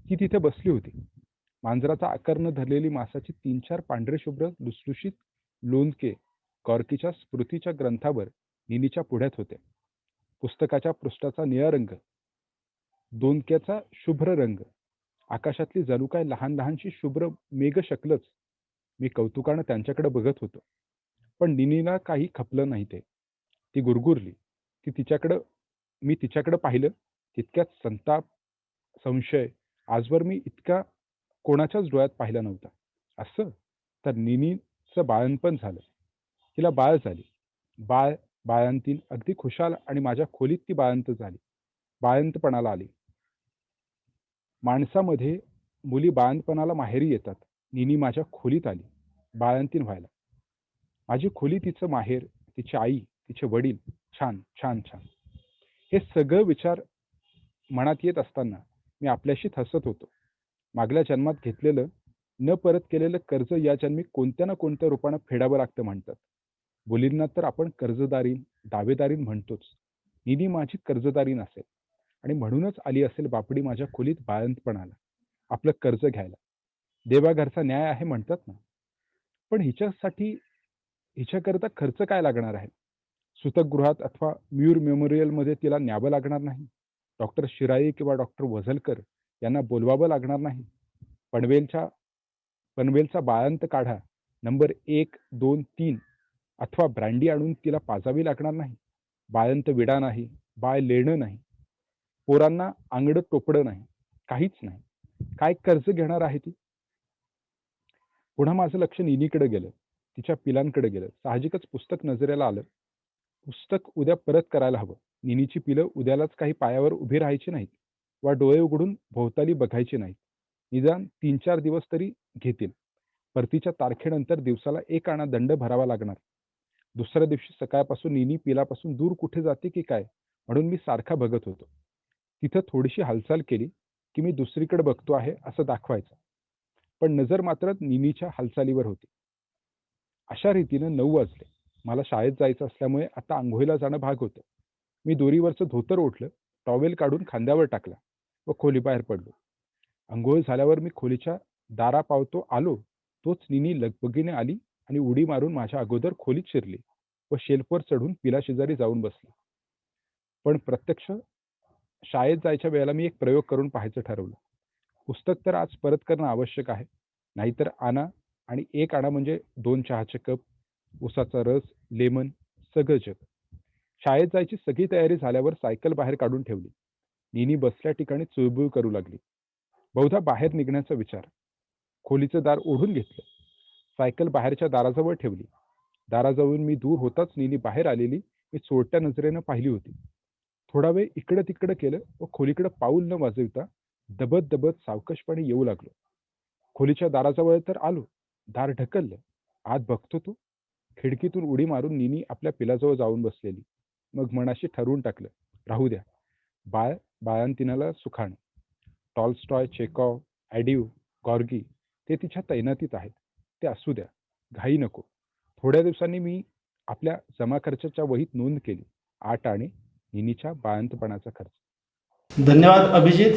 Speaker 3: ती तिथे बसली होती. मांजराचा आकार न धरलेली मासाची 3-4 पांढरे शुभ्र लुसलुशीत लोंदके कॉर्कीच्या स्मृतीच्या ग्रंथावर निनीच्या पुढ्यात होते. पुस्तकाच्या पृष्ठाचा निळा रंग, दोनक्याचा शुभ्र रंग, आकाशातली जणू काय लहान लहानशी शुभ्र मेघशकलच. मी कौतुकानं त्यांच्याकडे बघत होतो. पण निनीला काही खपलं नाही ते. ती गुरगुरली. मी तिच्याकडे पाहिलं. तितक्यात संताप, संशय आजवर मी इतका कोणाच्याच डोळ्यात पाहिला नव्हता. असं तर निनीचं बाळंतपण झालं. तिला बाळ झाली. बाळंतीण अगदी खुशाल आणि माझ्या खोलीत ती बाळंत झाली. बाळंतपणाला आली. माणसामध्ये मुली बाळंतपणाला माहेरी येतात. निनी माझ्या खोलीत आली बाळंतीण व्हायला. माझी खोली तिचं माहेर, तिची आई, तिचे वडील. छान छान छान. हे सगळं विचार मनात येत असताना मी आपल्याशीच हसत होतो. मागल्या जन्मात घेतलेलं न परत केलेलं कर्ज या जन्मी कोणत्या ना कोणत्या रूपानं फेडावं लागतं म्हणतात. मुलींना तर आपण कर्जदारीन, दावेदारीन म्हणतोच. निनी माझी कर्जदारीन असेल आणि म्हणूनच आली असेल बापडी माझ्या खोलीत बाळंतपणाला, आपलं कर्ज घ्यायला. देवाघरचा न्याय आहे म्हणतात ना. पण हिच्याकरता खर्च काय लागणार आहे? सूतकगृहात अथवा म्यूर मेमोरियलमध्ये तिला न्यावं लागणार नाही. डॉक्टर शिराई किंवा डॉक्टर वझलकर यांना बोलवावं लागणार नाही. पनवेलचा बाळंत काढा नंबर 1, 2, 3 अथवा ब्रँडी आणून तिला पाजावी लागणार नाही. बाळंत विडा नाही, बाळ लेणं नाही, पोरांना आंगडं टोपडं नाही, काहीच नाही. काय कर्ज घेणार आहे ती? पुन्हा माझं लक्ष निनीकडे गेलं. तिच्या पिलांकडे गेलं. साहजिकच पुस्तक नजरेला आलं. पुस्तक उद्या परत करायला हवं. निनीची पिलं उद्यालाच काही पायावर उभी राहायची नाहीत वा डोळे उघडून भोवताली बघायची नाहीत. निदान 3-4 दिवस तरी घेतील. परतीच्या तारखेनंतर दिवसाला 1 आणा दंड भरावा लागणार. दुसऱ्या दिवशी सकाळपासून निनी पिलापासून दूर कुठे जाते की काय म्हणून मी सारखा बघत होतो. तिथं थोडीशी हालचाल केली की मी दुसरीकडे बघतो आहे असं दाखवायचं. पण नजर मात्र निनीच्या हालचालीवर होती. अशा रीतीनं 9 वाजले. मला शाळेत जायचं असल्यामुळे आता आंघोळीला जाणं भाग होतं. मी दोरीवरचं धोतर ओढलं, टॉवेल काढून खांद्यावर टाकला व खोलीबाहेर पडलो. आंघोळ झाल्यावर मी खोलीच्या दारापावतो आलो तोच निनी लगबगीने आली आणि उडी मारून माझ्या अगोदर खोलीत शिरली व शेल्फवर चढून पिलाशेजारी जाऊन बसली. पण प्रत्यक्ष शाळेत जायच्या वेळेला मी एक प्रयोग करून पाहायचं ठरवलं. पुस्तक तर आज परत करणं आवश्यक आहे. नाहीतर आणा आणि 1 आणा म्हणजे 2 चहाचे कप, उसाचा रस, लेमन, सगळं जग. शाळेत जायची सगळी तयारी झाल्यावर सायकल बाहेर काढून ठेवली. निनी बसल्या ठिकाणी चुळबुळ करू लागली. बहुधा बाहेर निघण्याचा विचार. खोलीचं दार ओढून घेतलं. सायकल बाहेरच्या दाराजवळ ठेवली. दाराजवळून मी दूर होताच निनी बाहेर आलेली मी चोरट्या नजरेनं पाहिली होती. थोडा वेळ इकडं तिकडं केलं व खोलीकडे पाऊल न वाजवता दबत दबत सावकाशपणे येऊ लागलो. खोलीच्या दाराजवळ तर आलो. दार ढकललं. आत बघतो तो खिडकीतून उडी मारून निनी आपल्या पिलाजवळ जाऊन बसलेली. मग मनाशी ठरवून टाकलं, राहू द्या. बाळंतीणाला सुखाणं. टॉलस्टॉय, चेकॉव, ॲडिव, गॉर्गी ते तिच्या तैनातीत आहेत. ते असू द्या. घाई नको. थोड्या दिवसांनी मी आपल्या जमा खर्चाच्या वहीत नोंद केली. 8 आणे निनीच्या बाळंतपणाचा खर्च.
Speaker 1: धन्यवाद अभिजित.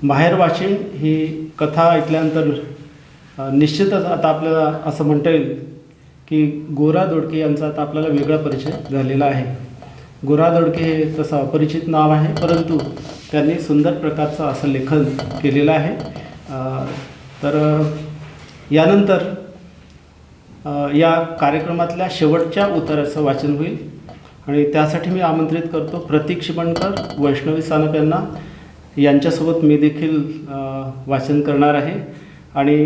Speaker 1: माहेर वाशिम ही कथा ऐकल्यानंतर निश्चितच आता आपल्याला असं म्हणता येईल की गोरा दोडके यांचा आता आपल्याला वेगळा परिचय झालेला आहे. गोरा दोडके हे तसं अपरिचित नाव आहे, परंतु त्यांनी सुंदर प्रकारचं असं लेखन केलेलं आहे. तर यानंतर या कार्यक्रमातल्या शेवटच्या उताराचं वाचन होईल आणि त्यासाठी मी आमंत्रित करतो प्रतीक शिबणकर, वैष्णवी सानप यांच्यासोबत मी देखील वाचन करणार आहे. आणि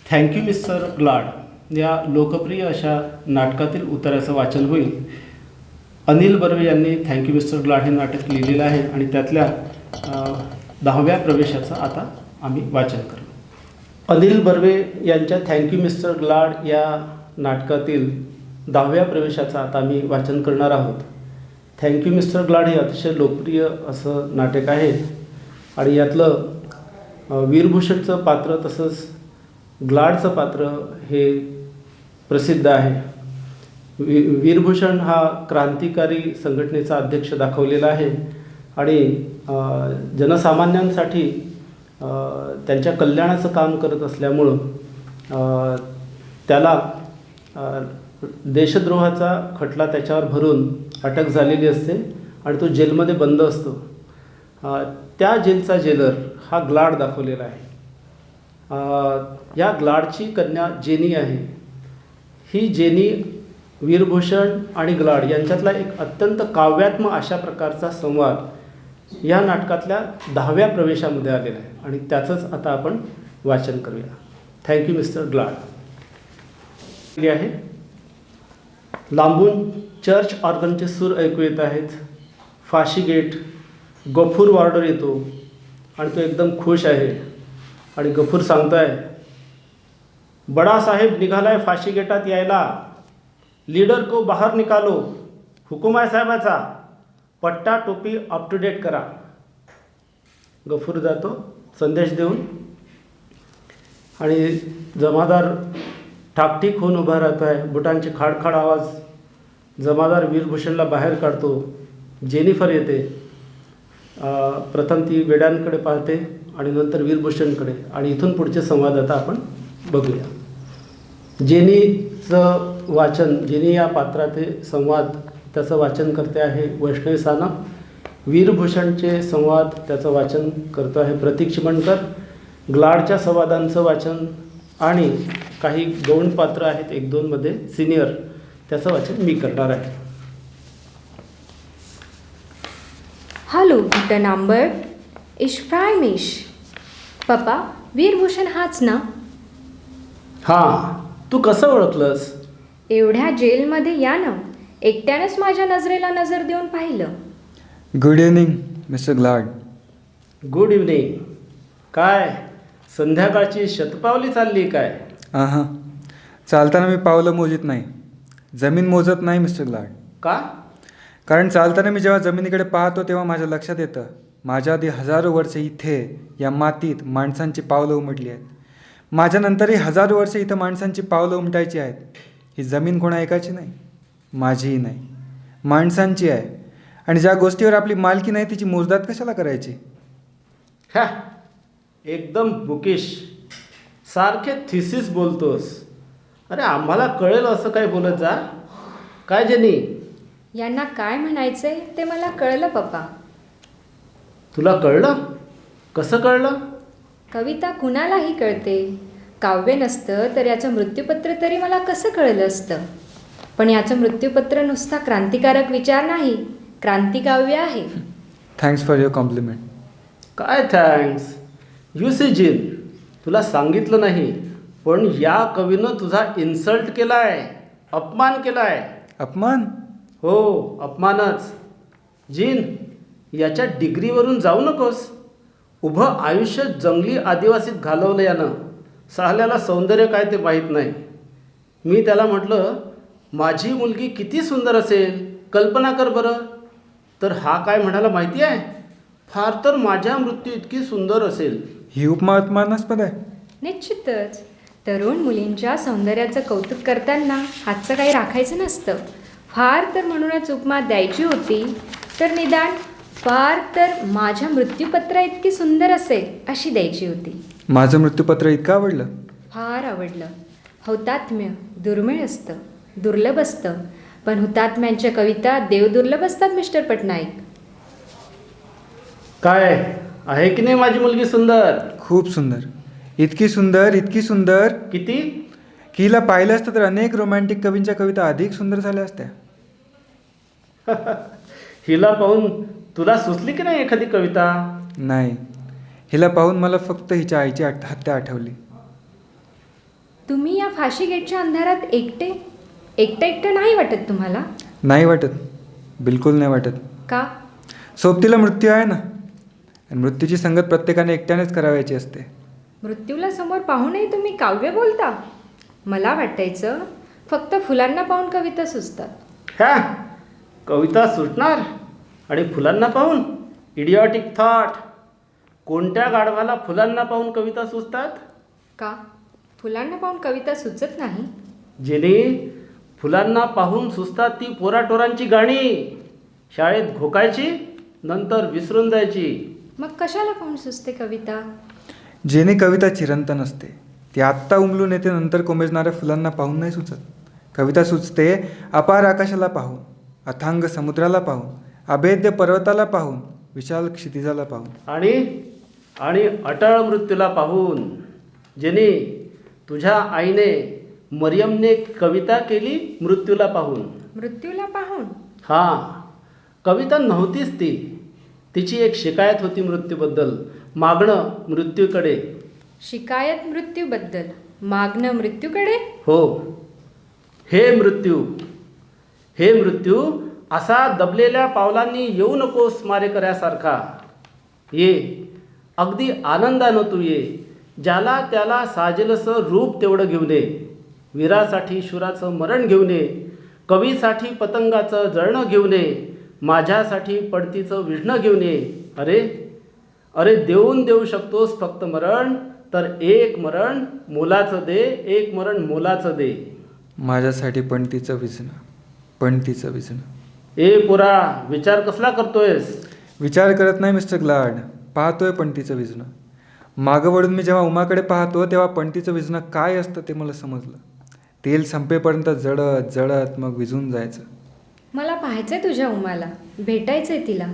Speaker 1: थँक्यू मिस्टर ग्लाड या लोकप्रिय अशा नाटकातील उताराचं वाचन होईल. अनिल बर्वे यांनी थँक्यू मिस्टर ग्लाड हे नाटक लिहिलेलं आहे आणि त्यातल्या 10व्या प्रवेशाचं आता आम्ही वाचन करू. अनिल बर्वे यांच्या थँक्यू मिस्टर ग्लाड या नाटकातील 10व्या प्रवेशाचं आता आम्ही वाचन करणार आहोत. थँक्यू मिस्टर ग्लाड हे अतिशय लोकप्रिय असं नाटक आहे आणि यातलं वीरभूषणचं पात्र तसंच ग्लाडचं पात्र हे प्रसिद्ध आहे. वीरभूषण हा क्रांतिकारी संघटनेचा अध्यक्ष दाखवलेला आहे आणि जनसामान्यांसाठी त्यांच्या कल्याणाचं काम करत असल्यामुळं त्याला देशद्रोहाचा खटला त्याच्यावर भरून अटक झालेली असते आणि तो जेलमध्ये बंद असतो. त्या जेलचा जेलर हा ग्लाड दाखवलेला आहे. या ग्लाडची कन्या जेनी आहे. ही जेनी वीरभूषण आणि ग्लाड यांच्यातला एक अत्यंत काव्यात्मक अशा प्रकारचा संवाद या नाटकातल्या 10व्या प्रवेशामध्ये आलेला आहे आणि त्याचंच आता आपण वाचन करूया. थँक्यू मिस्टर ग्लाड आहे. लांबून चर्च ऑर्गनचे सूर ऐकू येत आहेत. फाशी गेट गफूर वॉर्डर येतो आणि तो एकदम खुश आहे आणि गफूर सांगतोय, बडा साहेब निघालाय फाशी गेटात यायला, लीडर को बाहेर निकालो, हुकुम आहे साहेबाचा, पट्टा टोपी अप टू डेट करा. गफूर जातो संदेश देऊन आणि जमादार ठाकठीक होऊन उभा राहतो आहे. बुटांचे खाडखाड आवाज. जमादार वीरभूषणला बाहेर काढतो. जेनिफर येते. प्रथम ती वेड्यांकडे पाहते आणि नंतर वीरभूषणकडे आणि इथून पुढचे संवाद आता आपण बघूया. जेनीचं वाचन, जेनी या पात्राचे संवाद त्याचं वाचन करते आहे वैष्णवी सानप. वीरभूषणचे संवाद त्याचं वाचन करतो आहे प्रतीक शिबणकर. ग्लाडच्या संवादांचं वाचन आणि काही गौण पात्र आहेत 1-2मध्ये सिनियर, त्याचं वाचन मी करणार आहे.
Speaker 4: Hallo, guten Abend. Ich freue mich. पप्पा, वीरभूषण हाच ना?
Speaker 1: हां, तू कसं ओळखलंस?
Speaker 4: एवढ्या जेलमध्ये या ना, एकट्यानेच माझ्या नजरेला नजर देऊन पाहिलं.
Speaker 5: Good evening mister glad.
Speaker 1: Good evening. काय संध्याकाळची शतपावली चालली काय?
Speaker 5: हां, चालताना मी पावलं मोजित नाही, जमीन मोजत नाही मिस्टर ग्लाड.
Speaker 1: का?
Speaker 5: कारण चालताना मी जेव्हा जमिनीकडे पाहतो तेव्हा माझ्या लक्षात येतं, माझ्या आधी हजारो वर्षे इथे या मातीत माणसांची पावलं उमटली आहेत. माझ्यानंतरही हजारो वर्षे इथं माणसांची पावलं उमटायची आहेत. ही जमीन कोणा एकाची नाही, माझीही नाही, माणसांची आहे. आणि ज्या गोष्टीवर आपली मालकी नाही तिची मोजदाद कशाला करायची?
Speaker 1: हा, एकदम बुकिश. सारखे थिसिस बोलतोस. अरे आम्हाला कळेल असं काय बोलत जा. काय जेनी?
Speaker 4: यांना काय म्हणायचंय ते मला कळलं पप्पा.
Speaker 1: तुला कळलं? कसं कळलं?
Speaker 4: कविता कुणालाही कळते. काव्य नसतं तर याचं मृत्यूपत्र तरी मला कसं कळलं असतं. पण याचं मृत्यूपत्र नुसता क्रांतिकारक विचार नाही, क्रांतिकाव्य आहे.
Speaker 5: Thanks for your compliment.
Speaker 1: काय थँक्स? यू सी जिन, तुला सांगितलं नाही पण या कवीनं तुझा इन्सल्ट केला आहे, अपमान केला आहे.
Speaker 5: अपमान?
Speaker 1: हो, अपमानच. जिन, याच्या डिग्रीवरून जाऊ नकोस. उभं आयुष्य जंगली आदिवासीत घालवलं यानं. साहल्याला सौंदर्य काय ते माहीत नाही. मी त्याला म्हटलं, माझी मुलगी किती सुंदर असेल कल्पना कर बरं. तर हा काय म्हणाला माहिती आहे? फार तर माझ्या मृत्यू इतकी सुंदर असेल.
Speaker 5: ही उपमा अपमानास्पद आहे.
Speaker 4: निश्चितच. तरुण मुलींच्या सौंदर्याचं कौतुक करताना हातचं काही राखायचं नसतं. फार तर म्हणूनच उपमा द्यायची होती तर निदान फार तर माझ्या मृत्यूपत्रा इतकी सुंदर असेल अशी द्यायची होती.
Speaker 5: माझं मृत्यूपत्र इतकं आवडलं?
Speaker 4: फार आवडलं. हुतात्म्य दुर्मिळ असतं, दुर्लभ असतं. पण हुतात्म्यांच्या कविता देवदुर्लभ असतात मिस्टर पटनाईक.
Speaker 1: काय आहे की नाही माझी मुलगी सुंदर?
Speaker 5: खूप सुंदर, इतकी सुंदर, इतकी सुंदर
Speaker 1: किती?
Speaker 5: की हिला पाहिलं असतं तर अनेक रोमॅन्टिक कवींच्या कविता अधिक सुंदर झाल्या असत्या.
Speaker 1: हिला पाहून तुला सुचली की नाही एखादी कविता?
Speaker 5: नाही, हिला पाहून मला फक्त हिच्या आईची हत्या आठवली.
Speaker 4: तुम्ही या फाशी गेटच्या अंधारात एकटं नाही वाटत तुम्हाला?
Speaker 5: नाही वाटत, बिलकुल नाही वाटत.
Speaker 4: का?
Speaker 5: सोबतीला मृत्यू आहे ना, आणि मृत्यूची संगत प्रत्येकाने एकट्यानेच करावायची असते.
Speaker 4: मृत्यूला समोर पाहूनही तुम्ही काव्य बोलता? मला वाटायचं फक्त फुलांना पाहून कविता सुचतात.
Speaker 1: ह्या कविता सुटणार आणि फुलांना पाहून? इडिऑटिक थॉट. कोणत्या गाढवाला फुलांना पाहून कविता सुचतात?
Speaker 4: का? फुलांना पाहून कविता सुचत नाही?
Speaker 1: जिने फुलांना पाहून सुचतात ती पोराटोरांची गाणी. शाळेत घोकायची, नंतर विसरून जायची.
Speaker 4: मग कशाला पाहून सुचते कविता?
Speaker 5: जेणे कविता चिरंतन असते, ती आत्ता उमलून येते, नंतर कोमेजणाऱ्या फुलांना पाहून नाही सुचत. कविता सुचते अपार आकाशाला पाहून, अथांग समुद्राला पाहून, अभेद्य पर्वताला पाहून, विशाल क्षितिजाला पाहून.
Speaker 1: आणि अटळ मृत्यूला पाहून. जेणे तुझ्या आईने मरियमने कविता केली मृत्यूला पाहून.
Speaker 4: मृत्यूला पाहून?
Speaker 1: हां, कविता नव्हतीच ती. तिची एक शिकायत होती मृत्यूबद्दल, मागणं मृत्यूकडे.
Speaker 4: शिकायत मृत्यूबद्दल, मागणं मृत्यूकडे?
Speaker 1: हो. हे मृत्यू असा दबलेल्या पावलांनी येऊ नकोस मारेकऱ्यासारखा. ये, अगदी आनंदानं तू ये. ज्याला त्याला साजेलसं रूप तेवढं घेऊन ये. वीरासाठी शूराचं मरण घेऊन ये. कवीसाठी पतंगाचं जळणं घेऊन ये. माझ्यासाठी पडतीचं विझणं घेऊन ये. अरे देऊ शकतोस फक्त मरण, तर एक मरण मोलाचं दे, एक मरण मोलाचं दे.
Speaker 5: माझ्यासाठी पणतीचं विझणं.
Speaker 1: ए पोरा, विचार कसला करतोयस?
Speaker 5: विचार करत नाही मिस्टर ग्लाड, पाहतोय पणतीचं विझणं. मागं वळून मी जेव्हा उमाकडे पाहतो तेव्हा पणतीचं विझणं काय असतं ते मला समजलं. तेल संपेपर्यंत जळत जळत मग विझून जायचं.
Speaker 4: मला पाहायचंय तुझ्या उमाला, भेटायचंय तिला.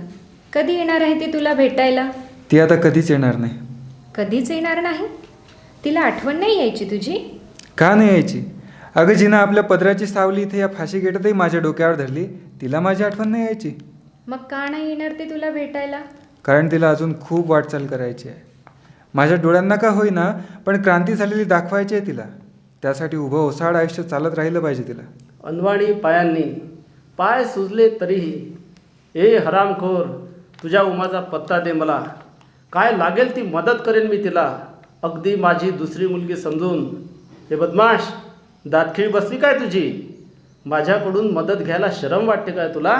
Speaker 4: कधी येणार आहे ती तुला भेटायला?
Speaker 5: ती आता कधीच येणार नाही.
Speaker 4: कधीच येणार नाही? तिला आठवण नाही यायची तुझी?
Speaker 5: का नाही यायची? अगं, जिनं आपल्या पदराची सावली इथे या फाशी गेटतही माझ्या डोक्यावर धरली, तिला माझी आठवण नाही यायची.
Speaker 4: मग का नाही येणार ती तुला भेटायला?
Speaker 5: कारण तिला अजून खूप वाटचाल करायची आहे. माझ्या डोळ्यांना का होईना, पण क्रांती झालेली दाखवायची आहे तिला. त्यासाठी उभं ओसाड आयुष्य चालत राहिलं पाहिजे तिला.
Speaker 1: अनवाणी पायांनी पाय सुजले तरीही. ए हरामखोर, तुझ्या उमाचा पत्ता दे मला. काय लागेल ती मदत करेन मी तिला, अगदी माझी दुसरी मुलगी समजून. हे बदमाश, दातखिळी बसली काय तुझी? माझ्याकडून मदत घ्यायला शरम वाटते काय तुला?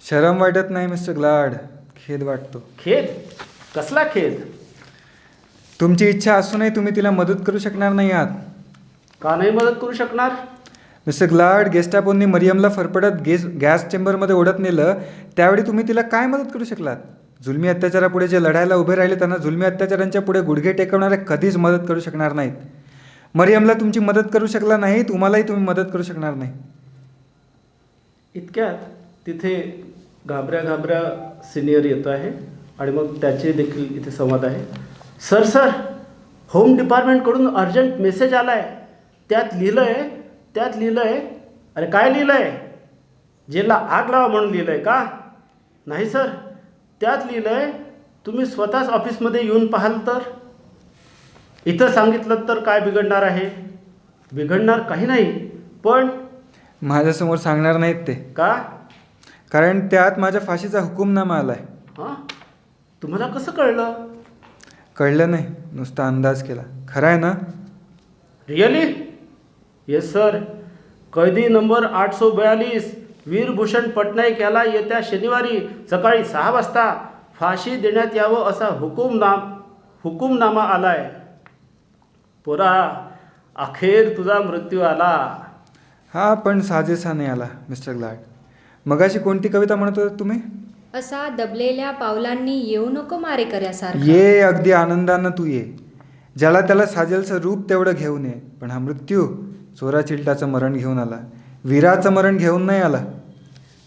Speaker 5: शरम वाटत नाही मिस्टर ग्लाड, खेद वाटतो.
Speaker 1: खेद? कसला खेद?
Speaker 5: तुमची इच्छा असूनही तुम्ही तिला मदत करू शकणार नाही आहात.
Speaker 1: का नाही मदत करू शकणार?
Speaker 5: मिस्टर ग्लाड, गेस्टापोंनी मरियमला फरफडत गॅस चेंबरमध्ये ओढत नेलं, त्यावेळी तुम्ही तिला काय मदत करू शकलात? जुलमी अत्याचारापुढे जे लढायला उभे राहिले त्यांना जुलमी अत्याचारांच्या पुढे गुडघे टेकवणारे कधीच मदत करू शकणार नाहीत. मरियमला तुमची मदत करू शकला नाहीत, तुम्हालाही तुम्ही मदत करू शकणार नाही.
Speaker 1: इतक्यात तिथे घाबऱ्या सिनियर येतो आहे आणि मग त्याचे देखील इथे संवाद आहे. सर, होम डिपार्टमेंटकडून अर्जंट मेसेज आला आहे. त्यात लिहिलं आहे. अरे काय लिहिलं आहे? जेलला आग लावा म्हणून लिहिलं आहे का? नाही सर, त्यात लिहिलं आहे तुम्ही स्वतःच ऑफिसमध्ये येऊन पाहाल तर. इथं सांगितलं तर काय बिघडणार आहे? बिघडणार काही नाही, पण
Speaker 5: माझ्यासमोर सांगणार नाहीत ते.
Speaker 1: का?
Speaker 5: कारण त्यात माझ्या फाशीचा हुकूमनामा आला आहे.
Speaker 1: हां, तुम्हाला कसं कळलं?
Speaker 5: कळलं नाही, नुसता अंदाज केला. खरं आहे ना?
Speaker 1: रिअली? Yes sir. कैदी नंबर 842 वीरभूषण पटनाईक याला येत्या शनिवारी सकाळी 6 वाजता फाशी देण्यात यावं असा हुकूमनामा आलाय. पोरा, अखेर तुझा मृत्यू आला.
Speaker 5: हा, पण साजेसा नाही आला मिस्टर ग्लाड. मगाशी कोणती कविता म्हणत होता तुम्ही?
Speaker 4: असा दबलेल्या पावलांनी येऊ नको मारेकऱ्यासारखा.
Speaker 5: ये, अगदी आनंदानं तू ये. ज्याला त्याला साजेलचं रूप तेवढं घेऊन ये. पण हा मृत्यू चोरा चिलटाचं मरण घेऊन आला, वीराचं मरण घेऊन नाही आला.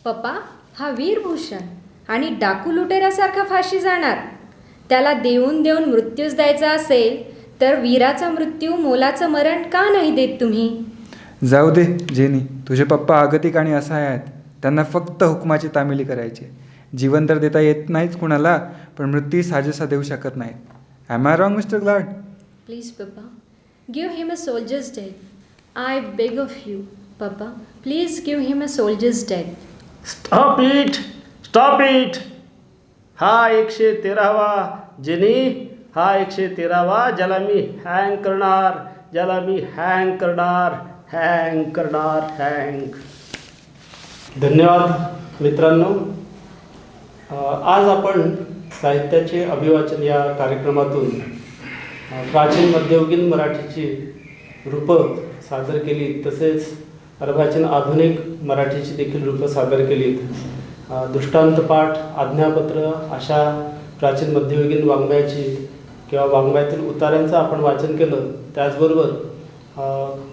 Speaker 4: पप्पा, हा वीरभूषण आणि डाकू लुटेरासारखा फाशी जाणार. त्याला देऊन देऊन मृत्यूच द्यायचा असेल तर वीराचा मृत्यू मोलाचं मरण का नाही देत तुम्ही?
Speaker 5: जाऊ दे जेनी, तुझे पप्पा आगतिक आणि असहाय आहेत. त्यांना फक्त हुकमाची तामिली करायची. जीवन तर देता येत नाहीच कुणाला, पण मृत्यू साजेसा देऊ शकत नाहीत. Am I wrong mister glad?
Speaker 4: Please, Papa, give him a soldier's death. I beg of you, Papa, please give him a soldier's death.
Speaker 1: Stop it, stop it. हा 113वा जेनी, हा 113वा ज्याला मी हँग करणार, ज्याला मी हँग करणार, हँग करणार, hang. धन्यवाद मित्रांनो. आज आपण साहित्याचे अभिवाचन या कार्यक्रमातून प्राचीन मध्ययुगीन मराठीची रूपं सादर केली, तसेच अर्वाचीन आधुनिक मराठीची देखील रूपं सादर केलीत. दृष्टांतपाठ, आज्ञापत्र अशा प्राचीन मध्ययुगीन वाङ्मयाची किंवा वाङ्मयातील उतार्यांचं आपण वाचन केलं. त्याचबरोबर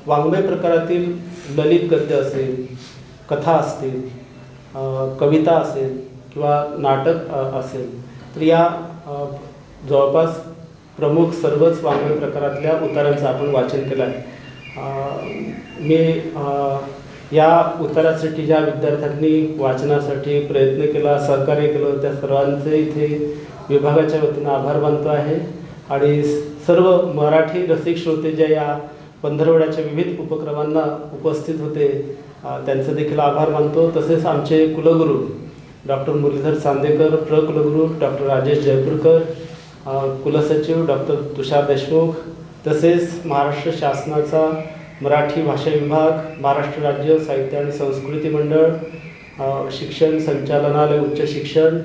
Speaker 1: वाङ्मय प्रकारातील ललित गद्य असेल, कथा असतील, कविता असेल किंवा नाटक असेल, तर या जवळपास प्रमुख सर्वच वाङ्मय प्रकारातल्या उतारांचं आपण वाचन केलं आहे. मी या उतारासाठी ज्या विद्यार्थ्यांनी वाचनासाठी प्रयत्न केला, सहकार्य केलं, त्या सर्वांचे इथे विभागाच्या वतीनं आभार मानतो आहे. आणि सर्व मराठी रसिक श्रोते जे या पंधरवड्याच्या विविध उपक्रमांना उपस्थित होते, त्यांचे देखील आभार मानतो. तसेच आमचे कुलगुरू डॉक्टर मुरलीधर चांदेकर, प्रकुलगुरू डॉक्टर राजेश जयपूरकर, कुलसचिव डॉक्टर तुषार देशमुख, तसेच महाराष्ट्र शासनाचा मराठी भाषा विभाग, महाराष्ट्र राज्य साहित्य आणि संस्कृती मंडळ, शिक्षण संचालनालय उच्च शिक्षण,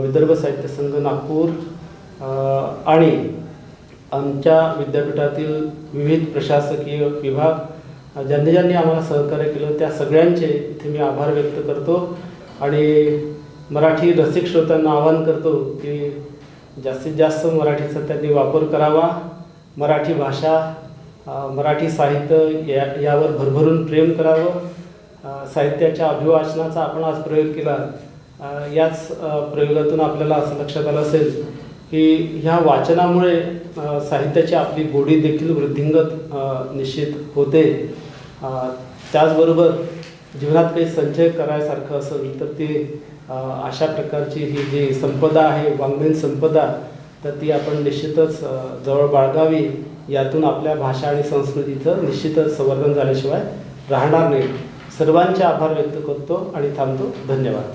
Speaker 1: विदर्भ साहित्य संघ नागपूर आणि आमच्या विद्यापीठातील विविध प्रशासकीय विभाग, ज्यांनी ज्यांनी आम्हाला सहकार्य केलं त्या सगळ्यांचे इथे मी आभार व्यक्त करतो. आणि मराठी रसिक श्रोत्यांना आवाहन करतो की जास्तीत जास्त मराठीचा त्यांनी वापर करावा. मराठी भाषा, मराठी साहित्य यावर भरभरून प्रेम करावं. साहित्याच्या अभिवाचनाचा आपण आज प्रयोग केला. याच प्रयोगातून आपल्याला असं लक्षात आलं असेल की ह्या वाचनामुळे साहित्याची आपली गोडी देखील वृद्धिंगत निश्चित होते. त्याचबरोबर जीवनात काही संचय करायसारखं असेल तर ती अशा प्रकारची ही जी संपदा आहे, वाङ्मयीन संपदा, तर ती आपण निश्चितच जवळ बाळगावी. यातून आपल्या भाषा आणि संस्कृतीचं निश्चितच संवर्धन झाल्याशिवाय राहणार नाही. सर्वांचे आभार व्यक्त करतो आणि थांबतो. धन्यवाद.